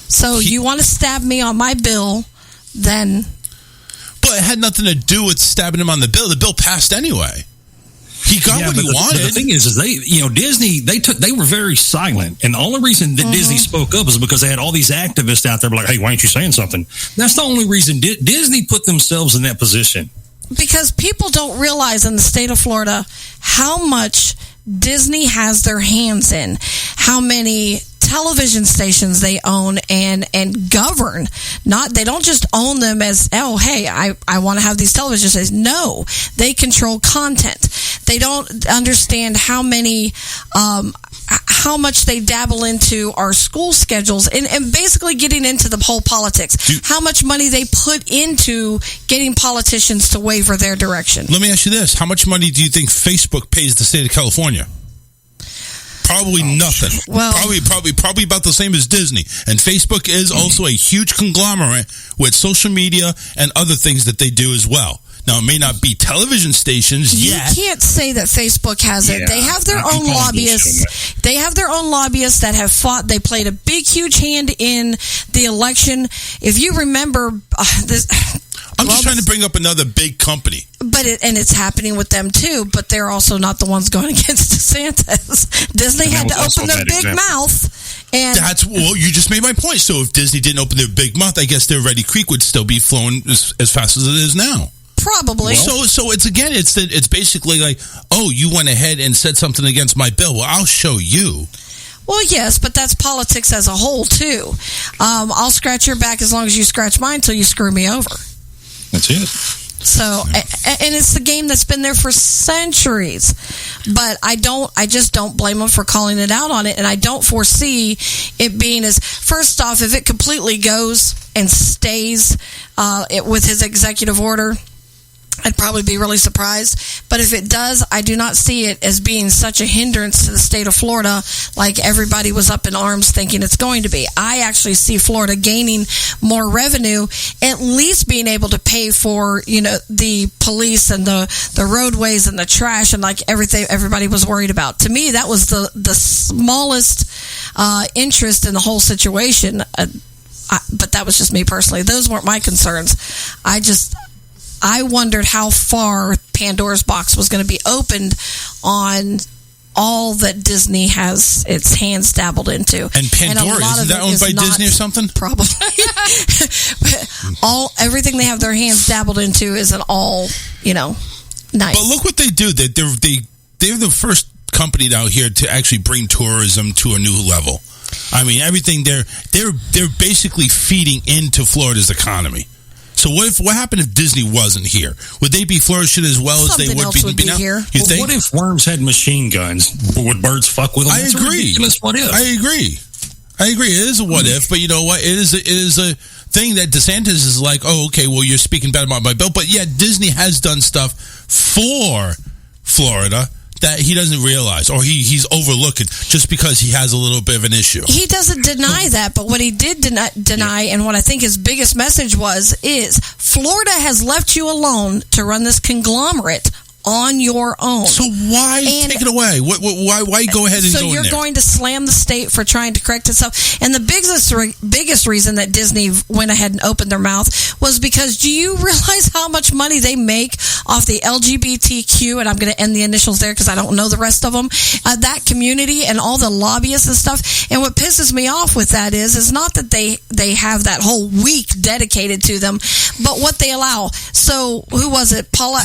So you want to stab me on my bill, then. But it had nothing to do with stabbing him on the bill. The bill passed anyway. He got what he wanted. The thing is Disney, they were very silent. And the only reason that Disney spoke up is because they had all these activists out there like, hey, why aren't you saying something? That's the only reason Disney put themselves in that position. Because people don't realize in the state of Florida how much Disney has their hands in, how many television stations they own and govern. They don't just own them as, oh, hey, I want to have these television stations. No, they control content. They don't understand how much they dabble into our school schedules and basically getting into the whole politics. How much money they put into getting politicians to waver their direction. Let me ask you this. How much money do you think Facebook pays the state of California? Probably nothing. Well, probably about the same as Disney. And Facebook is also a huge conglomerate with social media and other things that they do as well. Now, it may not be television stations yet. You can't say that Facebook has it. They have their own lobbyists. They have their own lobbyists that have fought. They played a big, huge hand in the election. If you remember this... I'm just trying to bring up another big company. But it's happening with them too, but they're also not the ones going against DeSantis. Disney had to open their big mouth. And you just made my point. So if Disney didn't open their big mouth, I guess their Ready Creek would still be flowing as fast as it is now. Probably. So it's basically like, oh, you went ahead and said something against my bill. Well, I'll show you. Well, yes, but that's politics as a whole too. I'll scratch your back as long as you scratch mine until you screw me over. That's it. So, and it's the game that's been there for centuries. But I just don't blame them for calling it out on it, and I don't foresee it being first off, if it completely goes and stays with his executive order, I'd probably be really surprised. But if it does, I do not see it as being such a hindrance to the state of Florida like everybody was up in arms thinking it's going to be. I actually see Florida gaining more revenue, at least being able to pay for, the police and the roadways and the trash and like everything everybody was worried about. To me, that was the smallest interest in the whole situation. But that was just me personally. Those weren't my concerns. I wondered how far Pandora's box was going to be opened on all that Disney has its hands dabbled into. And Pandora, isn't that owned by Disney or something? Probably. Everything they have their hands dabbled into isn't all, nice. But look what they do. They're the first company out here to actually bring tourism to a new level. I mean, everything they're basically feeding into Florida's economy. So what happened if Disney wasn't here? Would they be flourishing as well as they would be now? Here. You think? What if worms had machine guns? Would birds fuck with them? I agree. What if? I agree. It is a what if, but you know what? It is a thing that DeSantis is like, oh, okay, well, you're speaking bad about my bill. But yeah, Disney has done stuff for Florida that he doesn't realize, or he's overlooking just because he has a little bit of an issue. He doesn't deny that, but what he did deny, and what I think his biggest message is Florida has left you alone to run this conglomerate on your own. So why take it away? Why go ahead and go in there? So you're going to slam the state for trying to correct itself. And the biggest reason that Disney went ahead and opened their mouth was because, do you realize how much money they make off the LGBTQ, and I'm going to end the initials there because I don't know the rest of them, that community and all the lobbyists and stuff. And what pisses me off with that is not that they have that whole week dedicated to them, but what they allow. So who was it? Paula?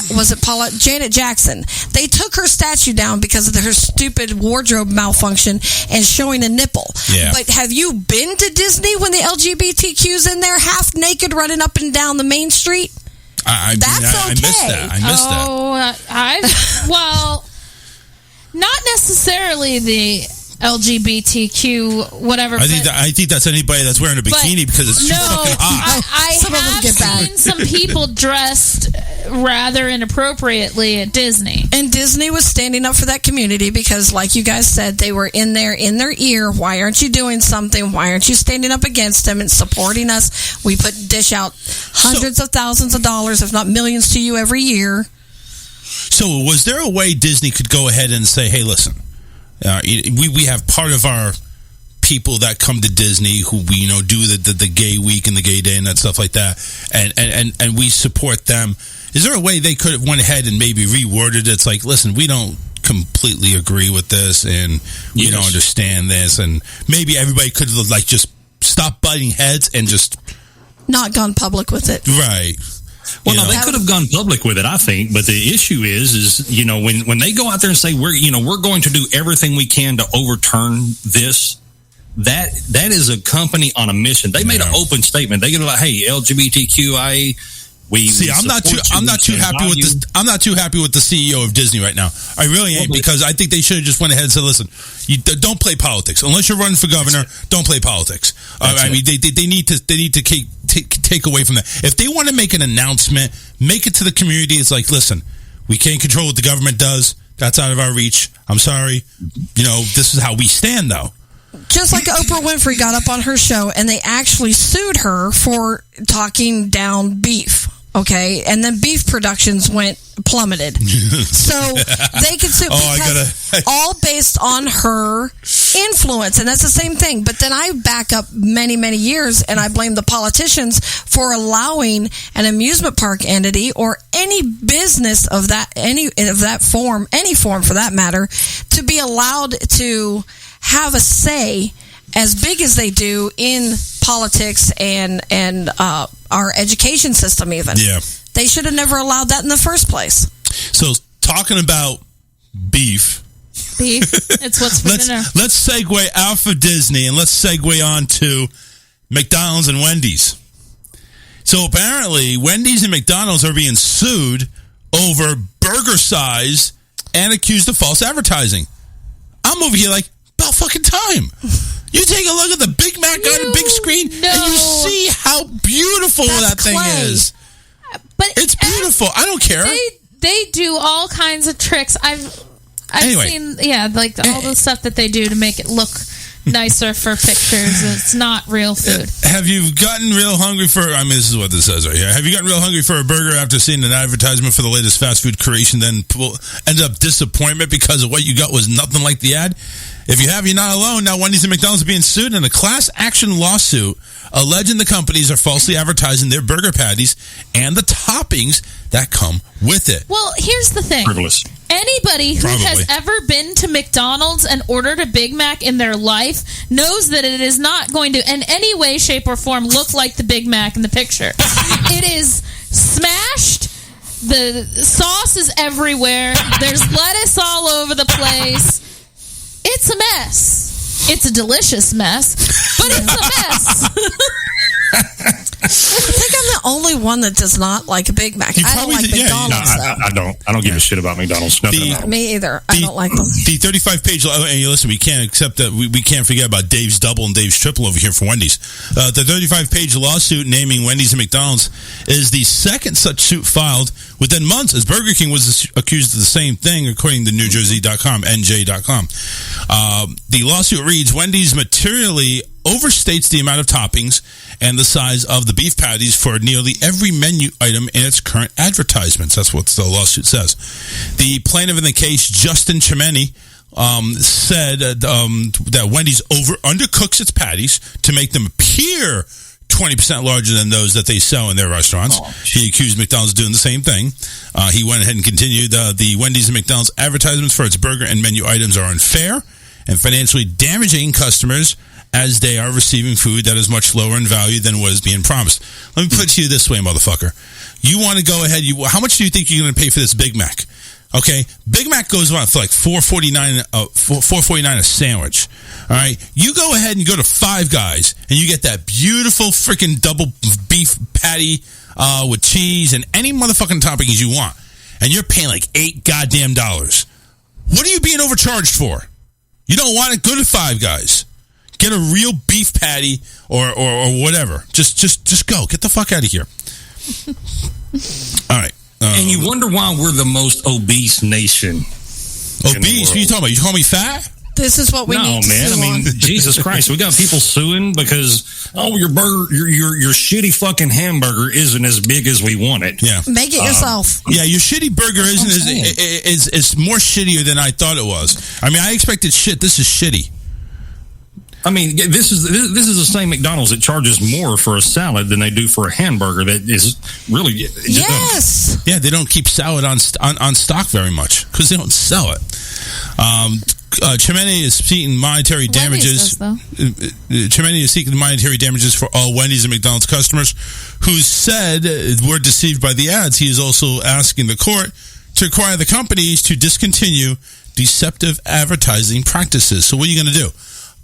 Janet Jackson. They took her statue down because of her stupid wardrobe malfunction and showing a nipple. Yeah. But have you been to Disney when the LGBTQ's in there half naked running up and down the main street? I missed that. Well, not necessarily the LGBTQ, whatever. I think that's anybody that's wearing a bikini because it's too fucking hot. I have seen some people dressed rather inappropriately at Disney. And Disney was standing up for that community because, like you guys said, they were in their ear. Why aren't you doing something? Why aren't you standing up against them and supporting us? We dish out hundreds of thousands of dollars, if not millions, to you every year. So was there a way Disney could go ahead and say, hey, listen, we have part of our people that come to Disney who we do the gay week and the gay day and that stuff like that, and we support them. Is there a way they could have went ahead and maybe reworded it? It's like, listen, we don't completely agree with this, and we don't understand this, and maybe everybody could have just stop butting heads and just not gone public with it, right? Well, no, they could have gone public with it, I think. But the issue is when they go out there and say we're going to do everything we can to overturn this, that is a company on a mission. They made an open statement. They get like, hey, LGBTQIA. I'm not too happy with the CEO of Disney right now. I really ain't, because I think they should have just went ahead and said, listen, you don't play politics unless you're running for governor. Don't play politics. I mean, they need to take away from that. If they want to make an announcement, make it to the community. It's like, listen, we can't control what the government does. That's out of our reach. I'm sorry. This is how we stand, though. Just like Oprah Winfrey got up on her show and they actually sued her for talking down beef. Okay, and then beef productions plummeted. So they could sue because all based on her influence, and that's the same thing. But then I back up many, many years, and I blame the politicians for allowing an amusement park entity or any business of that form, any form for that matter, to be allowed to have a say as big as they do in politics and our education system even. Yeah. They should have never allowed that in the first place. So, talking about beef. It's what's for dinner. Let's segue out of Disney and let's segue on to McDonald's and Wendy's. So, apparently, Wendy's and McDonald's are being sued over burger size and accused of false advertising. I'm over here like, about fucking time. You take a look at the Big Mac on a big screen and you see how beautiful that thing is. But it's beautiful. I don't care. They do all kinds of tricks. I've seen, like all the stuff that they do to make it look nicer for pictures. It's not real food. Have you gotten real hungry for, this is what this says right here. Have you gotten real hungry for a burger after seeing an advertisement for the latest fast food creation, then ended up disappointment because of what you got was nothing like the ad? If you have, you're not alone. Now Wendy's and McDonald's are being sued in a class action lawsuit alleging the companies are falsely advertising their burger patties and the toppings that come with it. Well, here's the thing. Frivolous. Anybody who has ever been to McDonald's and ordered a Big Mac in their life knows that it is not going to, in any way, shape, or form, look like the Big Mac in the picture. It is smashed. The sauce is everywhere. There's lettuce all over the place. It's a mess. It's a delicious mess, but it's a mess. I think I'm the only one that does not like a Big Mac. I don't like McDonald's. I don't give a shit about McDonald's. Nothing about me either. I don't like them. The 35-page, and you listen, we can't accept that. We can't forget about Dave's Double and Dave's Triple over here for Wendy's. The 35-page lawsuit naming Wendy's and McDonald's is the second such suit filed within months, as Burger King was accused of the same thing, according to NewJersey.com, NJ.com. The lawsuit reads, Wendy's materially overstates the amount of toppings and the size of the beef patties for nearly every menu item in its current advertisements. That's what the lawsuit says. The plaintiff in the case, Justin Chimeni, said that Wendy's undercooks its patties to make them appear 20% larger than those that they sell in their restaurants. He accused McDonald's of doing the same thing. He went ahead and continued, the Wendy's and McDonald's advertisements for its burger and menu items are unfair and financially damaging customers as they are receiving food that is much lower in value than what is being promised. Let me put it to you this way, motherfucker. You want to go ahead, how much do you think you're going to pay for this Big Mac? Okay, Big Mac goes on for like $4.49 a sandwich. All right, you go ahead and go to Five Guys and you get that beautiful freaking double beef patty with cheese and any motherfucking toppings you want, and you're paying like $8 goddamn. What are you being overcharged for? You don't want it? Go to Five Guys. Get a real beef patty or whatever. Just go. Get the fuck out of here. All right. And you wonder why we're the most obese nation. Obese? What are you talking about? You call me fat? This is what we need to sue on. Jesus Christ, we got people suing because your burger, your shitty fucking hamburger isn't as big as we want it. Yeah, make it yourself. Yeah, your shitty burger is more shittier than I thought it was. I mean, I expected shit. This is shitty. I mean, this is the same McDonald's that charges more for a salad than they do for a hamburger. That is really yes. Yeah, they don't keep salad on stock very much because they don't sell it. Chimeni is seeking monetary damages. Chimeni is seeking monetary damages for all Wendy's and McDonald's customers who said were deceived by the ads. He is also asking the court to require the companies to discontinue deceptive advertising practices. So what are you going to do?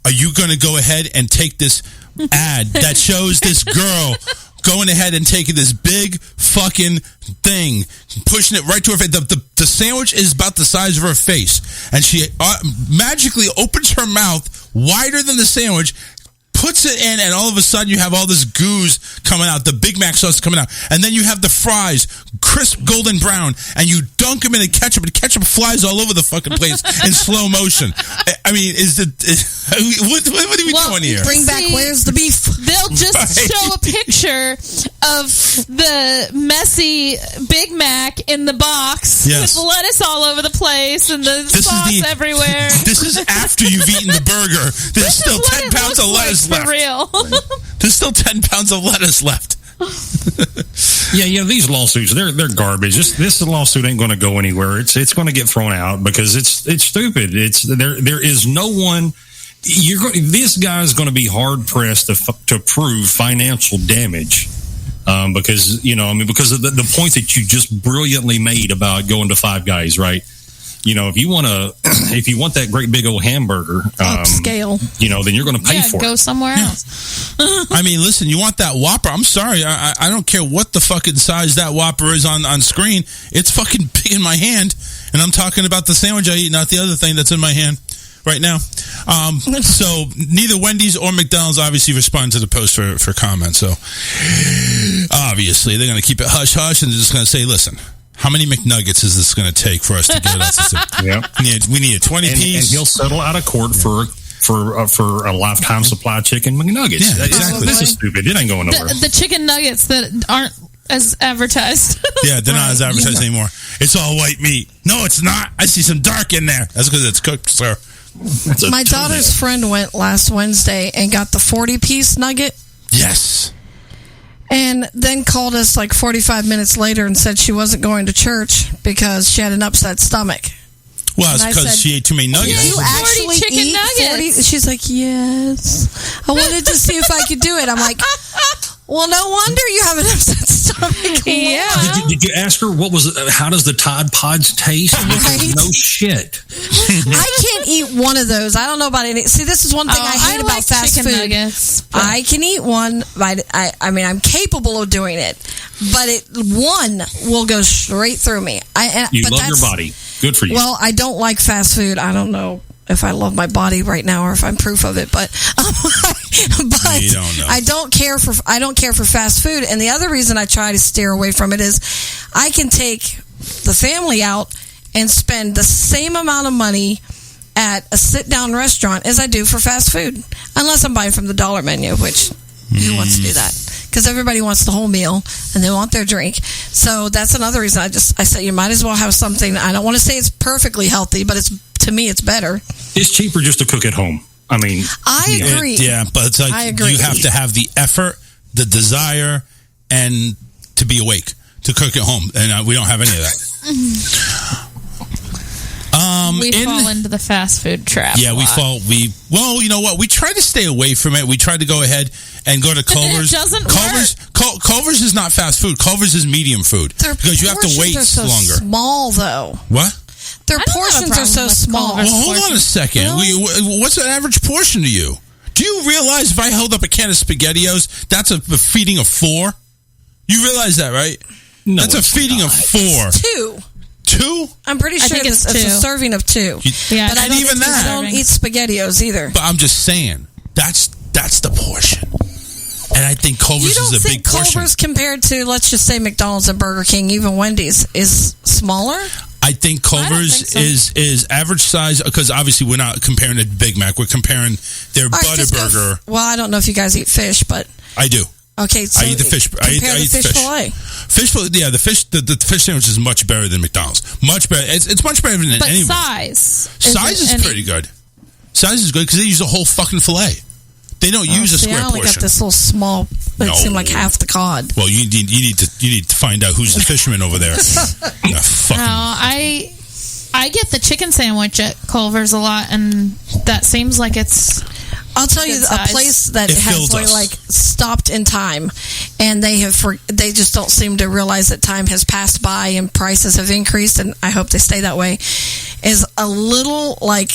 Are you going to go ahead and take this ad that shows this girl going ahead and taking this big fucking thing, pushing it right to her face? The sandwich is about the size of her face, and she magically opens her mouth wider than the sandwich, puts it in, and all of a sudden you have all this goose coming out, the Big Mac sauce coming out, and then you have the fries, crisp golden brown, and you dunk them in a ketchup, and ketchup flies all over the fucking place in slow motion. I mean, what are we doing here? Bring back Where's the Beef? They'll just show a picture of the messy Big Mac in the box with lettuce all over the place and the sauce everywhere. This is after you've eaten the burger. There's still 10 pounds of lettuce left. For real. There's still 10 pounds of lettuce left. Yeah, these lawsuits, they're garbage. This lawsuit ain't going to go anywhere. It's going to get thrown out because it's stupid. There is no one. This guy's going to be hard pressed to prove financial damage. Because because of the point that you just brilliantly made about going to Five Guys, right? If you want that great big old hamburger, upscale, then you're going to pay for it. Go somewhere else. I mean, listen, you want that Whopper? I'm sorry, I don't care what the fucking size that Whopper is on screen. It's fucking big in my hand, and I'm talking about the sandwich I eat, not the other thing that's in my hand. right now. So neither Wendy's or McDonald's obviously respond to the post for comments. So obviously they're going to keep it hush hush, and they're just going to say, "Listen, how many McNuggets is this going to take for us to get us? We need a 20-piece." And he'll settle out of court for a lifetime supply of chicken McNuggets. Yeah, exactly. This is stupid. It ain't going nowhere. The chicken nuggets that aren't as advertised. Yeah, they're not as advertised anymore. It's all white meat. No, it's not. I see some dark in there. That's because it's cooked, sir. My daughter's friend went last Wednesday and got the 40-piece nugget. Yes. And then called us like 45 minutes later and said she wasn't going to church because she had an upset stomach. Well, it's because she ate too many nuggets. You actually chicken eat nuggets. 40? She's like, yes. I wanted to see if I could do it. I'm like, well, no wonder you have an upset stomach. Yeah. Did you ask her how does the Tide Pods taste? Right. No shit. I can't eat one of those. I don't know about any. See, this is one thing I hate about fast food. Nuggets, I can eat one. I mean, I'm capable of doing it, but one will go straight through me. You love your body. Good for you. Well, I don't like fast food. I don't know if I love my body right now or if I'm proof of it, but you don't know. I don't care for fast food. And the other reason I try to steer away from it is I can take the family out and spend the same amount of money at a sit-down restaurant as I do for fast food, unless I'm buying from the dollar menu, which who wants to do that? Because everybody wants the whole meal and they want their drink. So that's another reason I said you might as well have something. I don't want to say it's perfectly healthy, but to me it's better. It's cheaper just to cook at home. I mean, I agree. But it's like you have to have the effort, the desire, and to be awake to cook at home, and we don't have any of that. We fall into the fast food trap. Yeah, well, you know what? We try to stay away from it. We tried to go ahead and go to Culver's. It doesn't work. Culver's is not fast food. Culver's is medium food because you have to wait longer. Small though. What? Their portions are so small. Well, hold on a second. Really? What's an average portion to you? Do you realize if I held up a can of SpaghettiOs, that's a feeding of 4? You realize that, right? No, that's a feeding of 4. It's 2. I'm pretty sure it's a serving of 2. Yeah, but I don't even that. I don't eat SpaghettiOs either. But I'm just saying that's the portion. And I think Culver's is a big portion. You don't think Culver's compared to, let's just say, McDonald's and Burger King, even Wendy's, is smaller? I think Culver's is average size, because obviously we're not comparing it to Big Mac. We're comparing their Butterburger. Well, I don't know if you guys eat fish, but... I do. Okay, so I eat the fish. I eat the fish fillet. Fish fillet, yeah, the fish sandwich is much better than McDonald's. Much better. It's much better than any. But size is pretty good. Size is good because they use a whole fucking fillet. They don't use a square I only portion. got this little small. It seemed like half the cod. Well, you need to find out who's the fisherman over there. I get the chicken sandwich at Culver's a lot, and that seems like it's. I'll tell you a place that has like stopped in time, and they just don't seem to realize that time has passed by and prices have increased, and I hope they stay that way. Is a little like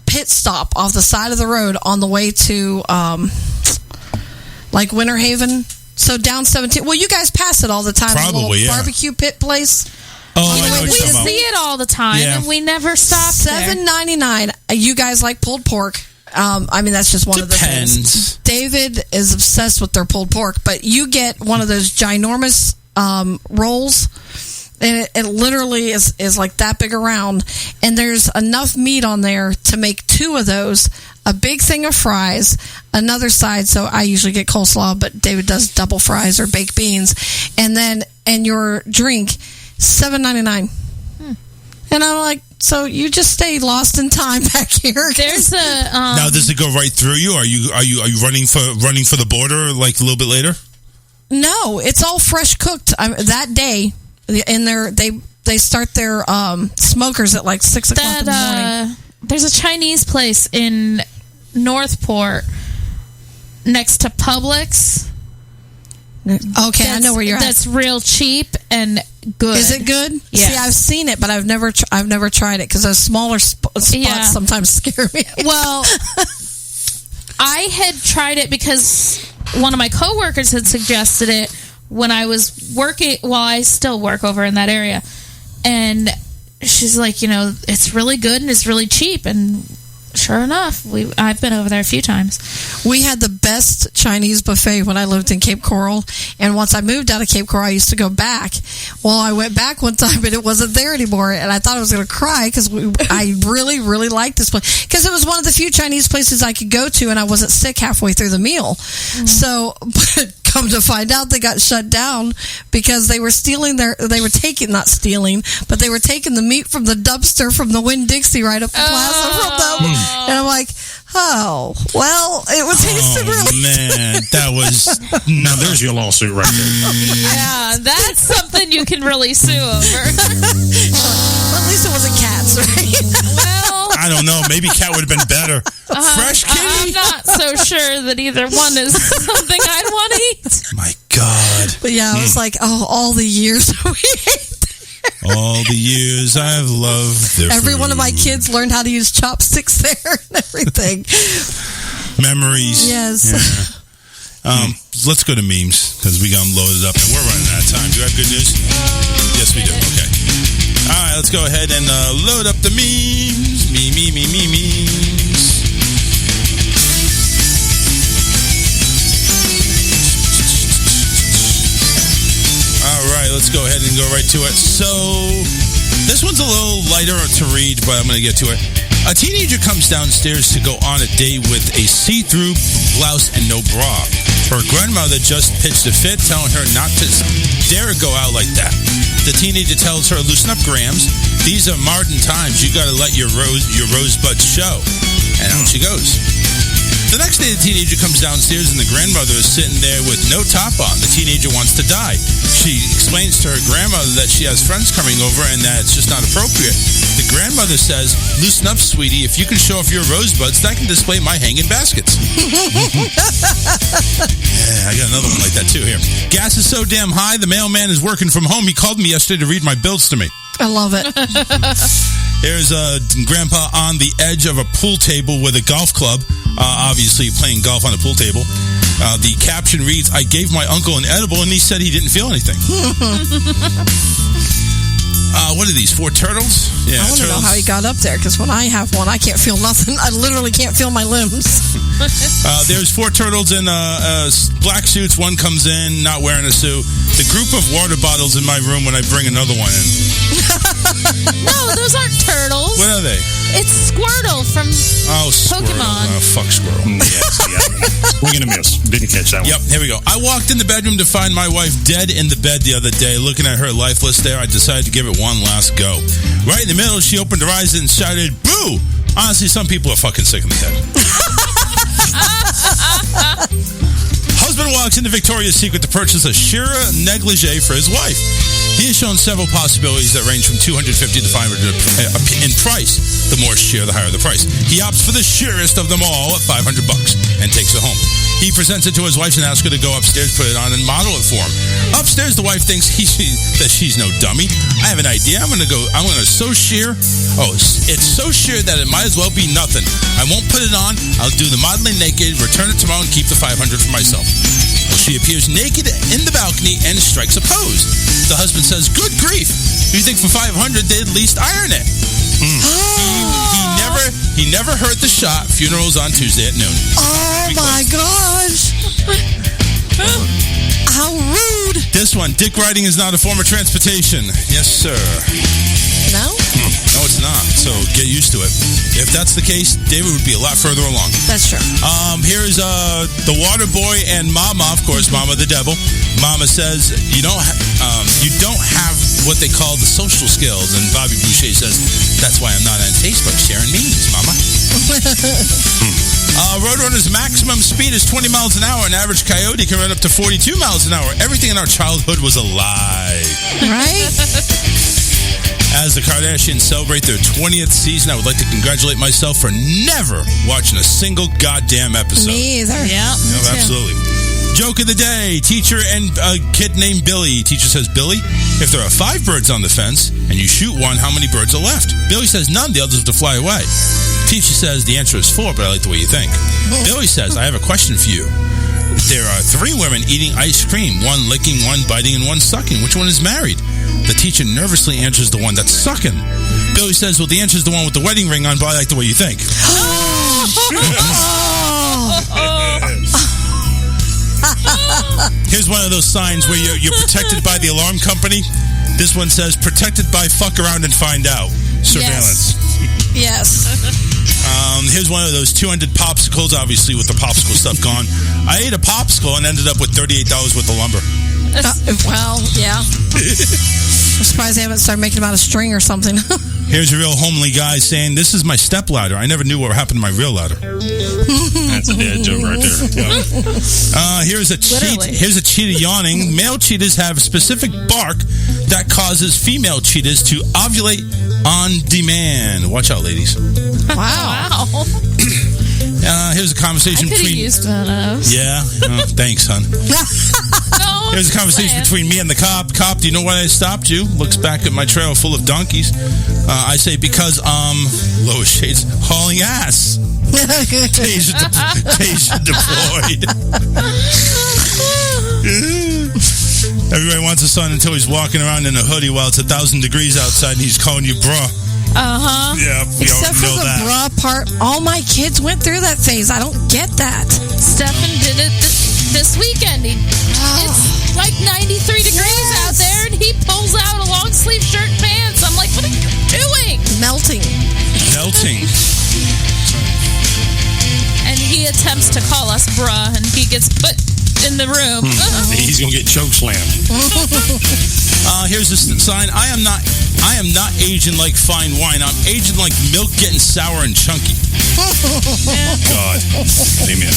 pit stop off the side of the road on the way to like Winter Haven. So down 17. Well, you guys pass it all the time. Probably, the barbecue pit place. Oh, we see it all the time, and we never stop. $7.99. You guys like pulled pork? I mean, that's just one of the things. David is obsessed with their pulled pork, but you get one of those ginormous rolls, and it literally is like that big around, and there's enough meat on there to make 2 of those, a big thing of fries, another side, so I usually get coleslaw, but David does double fries or baked beans, and your drink, $7.99. And I'm like, so you just stay lost in time back here. There's a now. Does it go right through you? Are you running for the border like a little bit later? No, it's all fresh cooked. That day, in they start their smokers at like 6 o'clock in the morning. There's a Chinese place in Northport next to Publix. Okay, I know where you're at. That's real cheap and good. Is it good? Yeah. See, I've seen it, but I've never tried it because those smaller spots sometimes scare me. Well, I had tried it because one of my coworkers had suggested it when I was working. Well, I still work over in that area, and she's like, it's really good and it's really cheap. And sure enough, I've been over there a few times. We had the best Chinese buffet when I lived in Cape Coral, and once I moved out of Cape Coral, I used to go back. Well, I went back one time, but it wasn't there anymore, and I thought I was going to cry because I really, really liked this place because it was one of the few Chinese places I could go to, and I wasn't sick halfway through the meal. So, but come to find out, they got shut down because they were taking the meat from the dumpster from the Winn-Dixie right up the plaza from them. And I'm like, oh, well, it was tasted really man, that was... Now, there's your lawsuit right there. Yeah, that's something you can really sue over. Well, at least it wasn't cats, right? Well... I don't know. Maybe cat would have been better. Fresh kitty? I'm not so sure that either one is something I'd want to eat. My God. But yeah, I was like, oh, all the years we ate. All the years I've loved their Every food. one of my kids learned how to use chopsticks there and everything. Memories. Yes. Yeah. Let's go to memes because we got them loaded up and we're running out of time. Do you have good news? Yes, we do. Okay. All right, let's go ahead and load up the memes. Memes. All right, let's go ahead and go right to it. So, this one's a little lighter to read, but I'm going to get to it. A teenager comes downstairs to go on a date with a see-through blouse and no bra. Her grandmother just pitched a fit, telling her not to dare go out like that. The teenager tells her, loosen up, Grams. These are modern times. You got to let your rosebuds show. And out she goes. The next day, the teenager comes downstairs and the grandmother is sitting there with no top on. The teenager wants to die. She explains to her grandmother that she has friends coming over and that it's just not appropriate. The grandmother says, loosen up, sweetie. If you can show off your rosebuds, that can display my hanging baskets. Yeah, I got another one like that too here. Gas is so damn high, the mailman is working from home. He called me yesterday to read my bills to me. I love it. Here's Grandpa on the edge of a pool table with a golf club, obviously playing golf on a pool table. The caption reads, I gave my uncle an edible and he said he didn't feel anything. What are these, 4 turtles? Yeah, I want to know how he got up there, because when I have one, I can't feel nothing. I literally can't feel my limbs. There's 4 turtles in black suits. One comes in not wearing a suit. The group of water bottles in my room when I bring another one in. No, those aren't turtles. What are they? It's Squirtle from Pokemon. Oh, fuck Squirtle. Yes, yeah. We're going to miss. Didn't catch that one. Yep, here we go. I walked in the bedroom to find my wife dead in the bed the other day. Looking at her lifeless there, I decided to give it one last go. Right in the middle, she opened her eyes and shouted, boo! Honestly, some people are fucking sick in the head. Husband walks into Victoria's Secret to purchase a sheer negligee for his wife. He has shown several possibilities that range from $250 to $500 in price. The more sheer, the higher the price. He opts for the sheerest of them all at $500 and takes it home. He presents it to his wife and asks her to go upstairs, put it on, and model it for him. Upstairs, the wife thinks that she's no dummy. I have an idea. I'm going to so sheer. Oh, it's so sheer that it might as well be nothing. I won't put it on. I'll do the modeling naked, return it tomorrow, and keep the $500 for myself. Well, she appears naked in the balcony and strikes a pose. The husband says, good grief. You think for $500 they'd at least iron it? He never heard the shot. Funeral's on Tuesday at noon. Oh my gosh. How rude. This one, dick riding is not a form of transportation. Yes, sir. No? No, it's not. So get used to it. If that's the case, David would be a lot further along. That's true. Here's the water boy and Mama, of course, Mama the devil. Mama says, you don't have what they call the social skills. And Bobby Boucher says, that's why I'm not on Facebook sharing memes, Mama. Roadrunner's maximum speed is 20 miles an hour. An average coyote can run up to 42 miles an hour. Everything in our childhood was a lie. Right? As the Kardashians celebrate their 20th season, I would like to congratulate myself for never watching a single goddamn episode. Me either. Yeah. No, absolutely. Joke of the day, teacher and a kid named Billy. Teacher says, Billy, if there are 5 birds on the fence and you shoot one, how many birds are left? Billy says, none. The others have to fly away. Teacher says, the answer is 4, but I like the way you think. Billy says, I have a question for you. There are 3 women eating ice cream, one licking, one biting, and one sucking. Which one is married? The teacher nervously answers the one that's sucking. Billy says, well, the answer is the one with the wedding ring on, but I like the way you think. Here's one of those signs where you're protected by the alarm company. This one says, protected by fuck around and find out. Surveillance. Yes. Here's one of those 200 popsicles, obviously with the popsicle stuff gone. I ate a popsicle and ended up with $38 worth of lumber. Well, yeah. I'm surprised they haven't started making them out of string or something. Here's a real homely guy saying, this is my step ladder. I never knew what happened to my real ladder. That's a dad joke right there. Yeah. Here's a cheetah yawning. Male cheetahs have a specific bark that causes female cheetahs to ovulate on demand. Watch out, ladies. Wow. Here's a conversation I could have between... used one of those. Yeah? Thanks, son. No, Here's a conversation between me and the cop. Cop, do you know why I stopped you? Looks back at my trailer full of donkeys. I say, because, lower shades, hauling ass. Taser deployed. Everybody wants a son until he's walking around in a hoodie while it's 1,000 degrees outside and he's calling you bruh. Uh-huh. Yeah, we Except for know the that. bra part, all my kids went through that phase. I don't get that. Stefan did it this weekend. It's like 93 degrees out there, and he pulls out a long sleeve shirt and pants. I'm like, what are you doing? Melting. And he attempts to call us bruh, and he gets put in the room. He's going to get choke slammed. Here's this sign. I am not aging like fine wine. I'm aging like milk getting sour and chunky. God. Amen.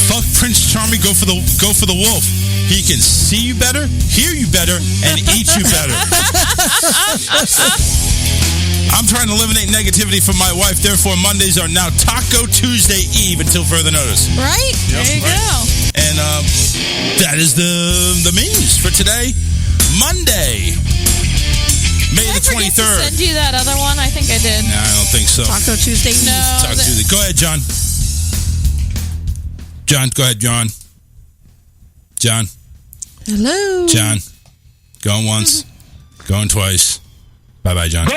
Fuck Prince Charming, go for the wolf. He can see you better, hear you better, and eat you better. I'm trying to eliminate negativity from my wife, therefore Mondays are now Taco Tuesday Eve until further notice. Right? Yep, There you go. And that is the news for today, Monday, May the 23rd. Did I forget to send you that other one? I think I did. No, I don't think so. Taco Tuesday. No. Taco Tuesday. Go ahead, John. Go ahead, John. John. Hello. John. Going once. Going twice. Bye-bye, John.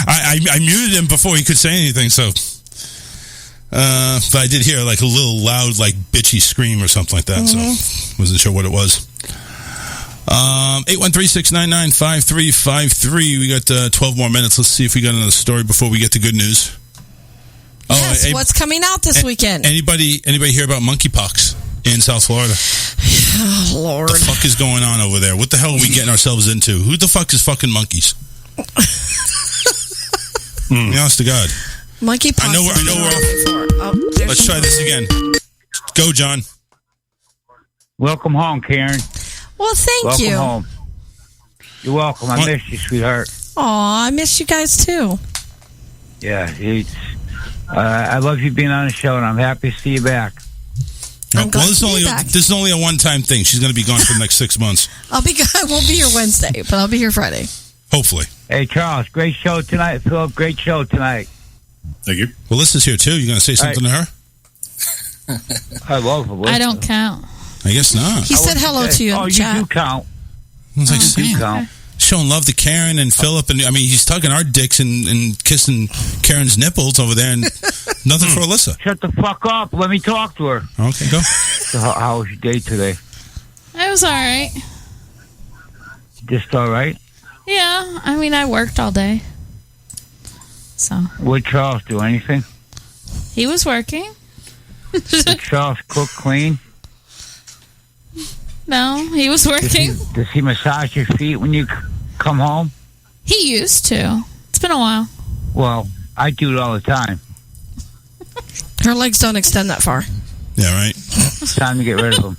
I muted him before he could say anything, so... but I did hear like a little loud, like bitchy scream or something like that, so wasn't sure what it was. 813-699-5353. We got 12 more minutes. Let's see if we got another story before we get to good news. Yes, what's coming out this weekend? Anybody hear about monkeypox in South Florida? Oh, Lord. What the fuck is going on over there? What the hell are we getting ourselves into? Who the fuck is fucking monkeys? Be honest to God. Monkeypox. I know we're off. Let's try this again. Go, John. Welcome home, Karen. Well, thank you. Welcome home. You're welcome. I missed you, sweetheart. Aw, I miss you guys too. Yeah, I love you being on the show, and I'm happy to see you back. I'm glad to be back. This is only a one-time thing. She's going to be gone for the next 6 months. I won't be here Wednesday, but I'll be here Friday. Hopefully. Hey, Charles, great show tonight. Philip, great show tonight. Thank you. Melissa's here, too. You going to say something to her? I love Melissa. I don't count. I guess not. He said hello to you in you chat. do count. I was like, You do count. showing love to Karen and Philip, and I mean, he's tugging our dicks and kissing Karen's nipples over there, and nothing for Alyssa. Shut the fuck up. Let me talk to her. Okay, go. So how was your day today? It was all right. Just all right? Yeah, I mean, I worked all day. So. Would Charles do anything? He was working. Would Charles cook clean? No, he was working. Does he massage your feet when you come home? He used to. It's been a while. Well, I do it all the time. Her legs don't extend that far. Yeah, right. It's time to get rid of them.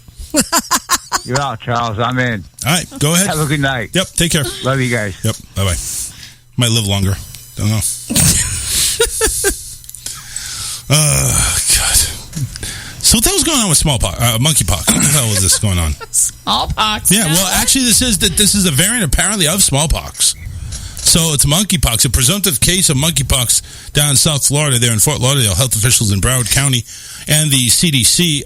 You're out, Charles. I'm in. All right, go ahead. Have a good night. Yep, take care. Love you guys. Yep, bye-bye. Might live longer. Don't know. God. So what the hell's going on with smallpox, monkeypox? What the hell is this going on? Smallpox. Yeah, well, actually, this is a variant apparently of smallpox. So it's monkeypox, a presumptive case of monkeypox down in South Florida, there in Fort Lauderdale. Health officials in Broward County and the CDC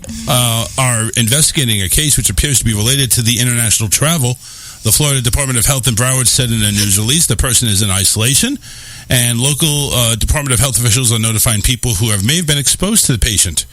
are investigating a case which appears to be related to the international travel The Florida Department of Health in Broward said in a news release the person is in isolation, and local Department of Health officials are notifying people who may have been exposed to the patient.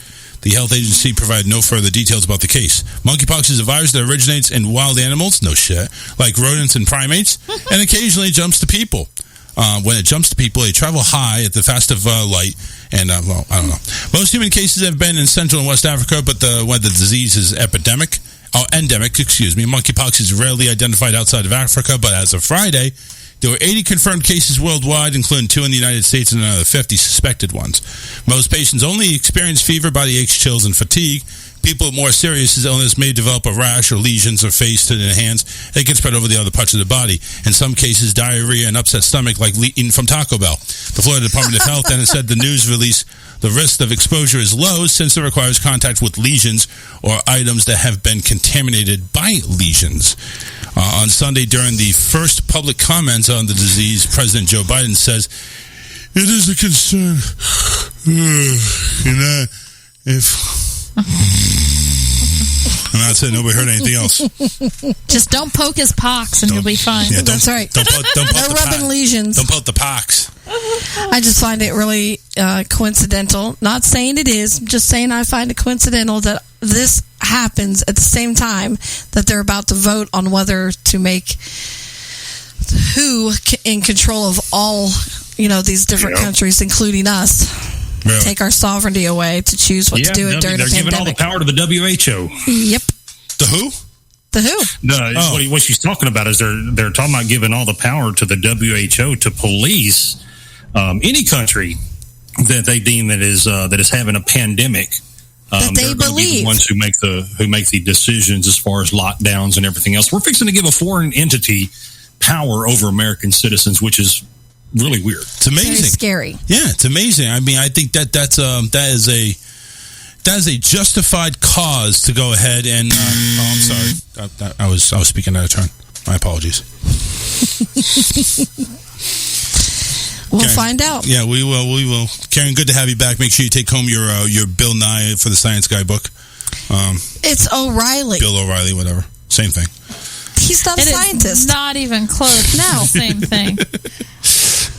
The health agency provided no further details about the case. Monkeypox is a virus that originates in wild animals, no shit, like rodents and primates, and occasionally jumps to people. When it jumps to people, they travel high at the fast of light, and, I don't know. Most human cases have been in Central and West Africa, but when the disease is endemic. Monkeypox is rarely identified outside of Africa, but as of Friday, there were 80 confirmed cases worldwide, including 2 in the United States and another 50 suspected ones. Most patients only experience fever, body aches, chills, and fatigue. People with more serious illness may develop a rash or lesions or face to their hands. It can spread over the other parts of the body. In some cases, diarrhea and upset stomach, like eating from Taco Bell. The Florida Department of Health then said the news release, the risk of exposure is low since it requires contact with lesions or items that have been contaminated by lesions. On Sunday, during the first public comments on the disease, President Joe Biden says, "It is a concern. I'm not saying nobody heard anything else. Just don't poke his pox and you'll be fine." Yeah, That's right. Don't No rubbing lesions. Don't poke the pox. I just find it really coincidental. Not saying it is, just saying I find it coincidental that this happens at the same time that they're about to vote on whether to make who in control of all, these different countries, including us. Really? Take our sovereignty away to choose what to do during a pandemic. They're giving all the power to the WHO. Yep. The who? The who? No, what she's talking about is they're talking about giving all the power to the WHO to police any country that they deem that is having a pandemic. That they they're going to be the ones who make the decisions as far as lockdowns and everything else. We're fixing to give a foreign entity power over American citizens, which is really weird. It's amazing. Very scary. Yeah, it's amazing. I mean, I think that is a justified cause to go ahead and. I'm sorry. I was speaking out of turn. My apologies. We'll Karen, find out. Yeah, we will. Karen, good to have you back. Make sure you take home your Bill Nye for the Science Guy book. It's O'Reilly. Bill O'Reilly, whatever. Same thing. He's not a scientist. Not even close. No, same thing.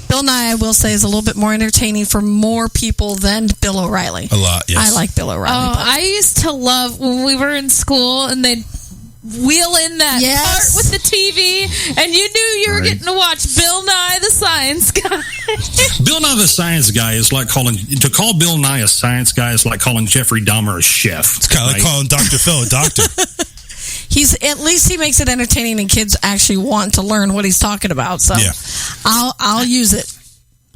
Bill Nye, I will say, is a little bit more entertaining for more people than Bill O'Reilly. A lot, yes. I like Bill O'Reilly. Oh, I used to love when we were in school and they'd wheel in that part with the TV, and you knew you were getting to watch Bill Nye the Science Guy. Bill Nye the Science Guy is like call Bill Nye a science guy is like calling Jeffrey Dahmer a chef. It's kind of like calling Dr. Phil a doctor. At least he makes it entertaining, and kids actually want to learn what he's talking about. So yeah. I'll use it.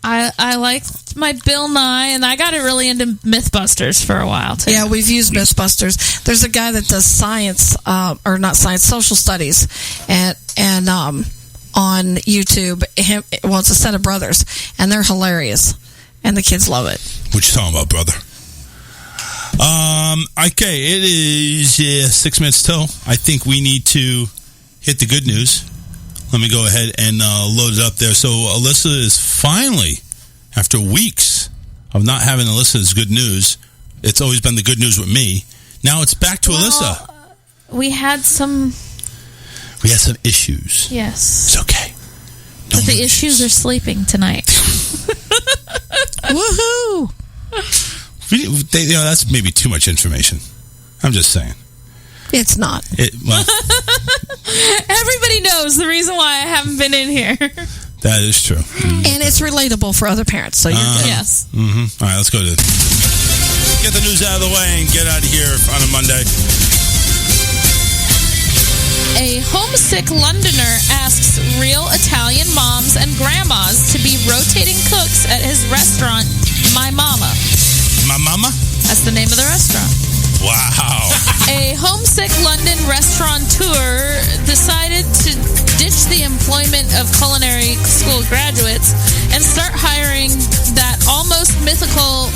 I liked my Bill Nye, and I got it really into Mythbusters for a while too. Yeah, we've used Mythbusters. There's a guy that does science, or not science, social studies, and on YouTube. It's a set of brothers, and they're hilarious, and the kids love it. What you talking about, brother? Okay, it is 6 minutes till. I think we need to hit the good news. Let me go ahead and load it up there. So Alyssa is finally, after weeks of not having Alyssa's good news, it's always been the good news with me. Now it's back to Alyssa. We had some issues. Yes. It's okay. But the issues are sleeping tonight. Woohoo! That's maybe too much information. I'm just saying. It's not. Everybody knows the reason why I haven't been in here. That is true. And it's relatable for other parents, so you're good. Yes. Mm-hmm. All right, let's go to get the news out of the way and get out of here on a Monday. A homesick Londoner asks real Italian moms and grandmas to be rotating cooks at his restaurant, My Mama. My Mama? That's the name of the restaurant. Wow. A homesick London restaurateur decided to ditch the employment of culinary school graduates and start hiring that almost mythical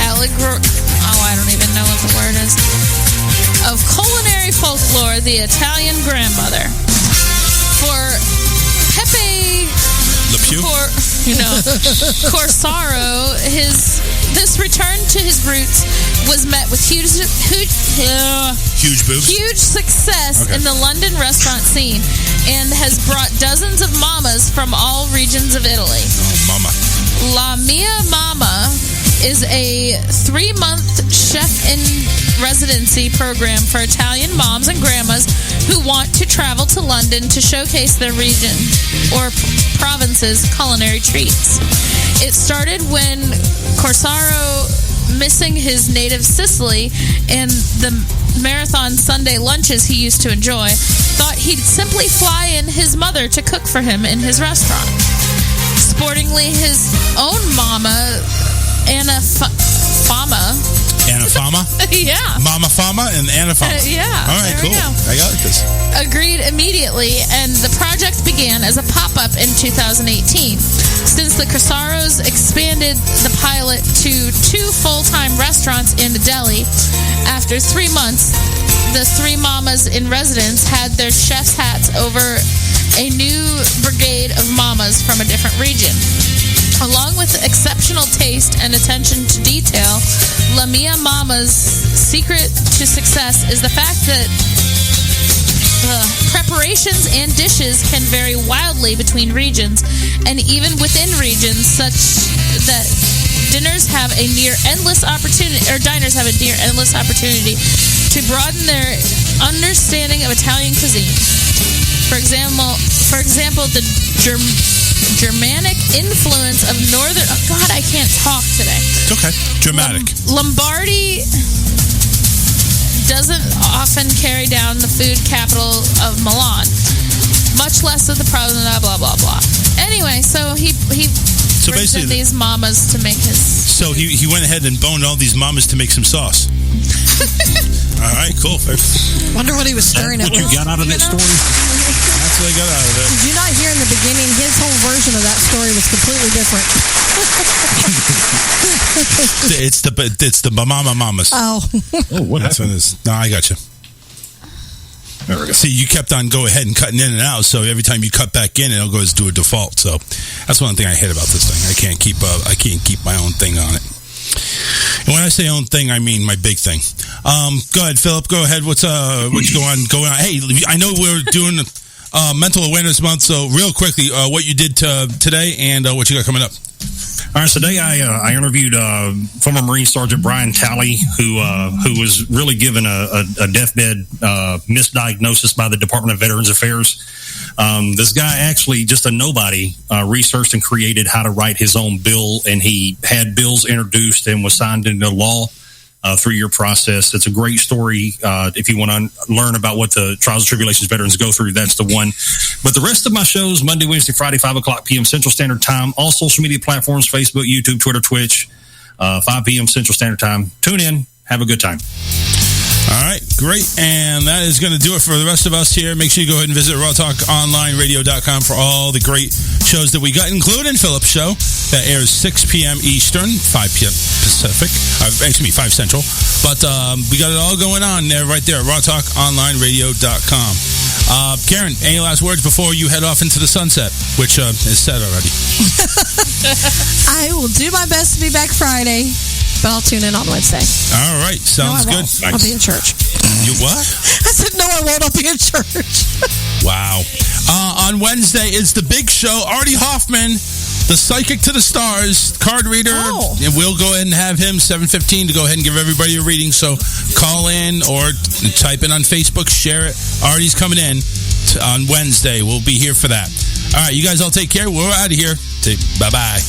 I don't even know what the word is. Of culinary folklore, the Italian grandmother. For Pepe Le Pew? Corsaro, his This return to his roots was met with huge boobs? Huge success in the London restaurant scene and has brought dozens of mamas from all regions of Italy. Oh, mama. La Mia Mama is a 3-month chef-in-residency program for Italian moms and grandmas who want to travel to London to showcase their region or province's culinary treats. It started when Corsaro, missing his native Sicily and the marathon Sunday lunches he used to enjoy, thought he'd simply fly in his mother to cook for him in his restaurant. Sportingly, his own mama, Anna Fama. Anna Fama? Yeah. Mama Fama and Anna Fama. Yeah. All right, cool. I got this. Agreed immediately, and the project began as a pop-up in 2018. Since the Corsaros expanded the pilot to 2 full-time restaurants in Delhi, after 3 months, the 3 mamas in residence had their chef's hats over a new brigade of mamas from a different region. Along with exceptional taste and attention to detail, La Mia Mama's secret to success is the fact that preparations and dishes can vary wildly between regions and even within regions, such that diners have a near endless opportunity to broaden their understanding of Italian cuisine. For example, the Germanic influence of northern... Oh, God, I can't talk today. It's okay. Dramatic. Lombardy doesn't often carry down the food capital of Milan, much less of the province, blah, blah, blah. Anyway, so he brings in these mamas to make his... So he went ahead and boned all these mamas to make some sauce. All right, cool. Wonder what he was stirring it with. What you got out of that story? That's what I got out of it. Did you not hear in the beginning, his whole version of that story was completely different? It's the mama mamas. Oh. What happened? No, I got you. There we go. See, you kept on go ahead and cutting in and out, so every time you cut back in, it'll go as do a default. So that's one thing I hate about this thing. I can't keep my own thing on it. And when I say own thing, I mean my big thing. Go ahead, Philip. Go ahead. What's going on? Hey, I know we're doing Mental Awareness Month, so real quickly, what you did today and what you got coming up. All right, so today I interviewed former Marine Sergeant Brian Talley, who was really given a deathbed misdiagnosis by the Department of Veterans Affairs. This guy, actually just a nobody, researched and created how to write his own bill, and he had bills introduced and was signed into law through your process. It's a great story. If you want to learn about what the trials and tribulations veterans go through, that's the one. But the rest of my shows, Monday, Wednesday, Friday, 5 o'clock p.m. Central Standard Time, all social media platforms, Facebook, YouTube, Twitter, Twitch, 5 p.m. Central Standard Time. Tune in. Have a good time. All right, great. And that is going to do it for the rest of us here. Make sure you go ahead and visit rawtalkonlineradio.com for all the great shows that we got, including Philip's show that airs 6 p.m. Eastern, 5 p.m. Pacific. 5 Central. But we got it all going on there, right there at rawtalkonlineradio.com. Karen, any last words before you head off into the sunset, which is said already? I will do my best to be back Friday, but I'll tune in on Wednesday. All right, sounds good. Nice. I'll be in church. You what? I said, no, I won't. I'll be in church. Wow. On Wednesday is the big show. Artie Hoffman, the psychic to the stars, card reader. Oh. And we'll go ahead and have him 7:15 to go ahead and give everybody a reading. So call in or type in on Facebook, share it. Artie's coming in on Wednesday. We'll be here for that. All right, you guys all take care. We're out of here. Bye-bye.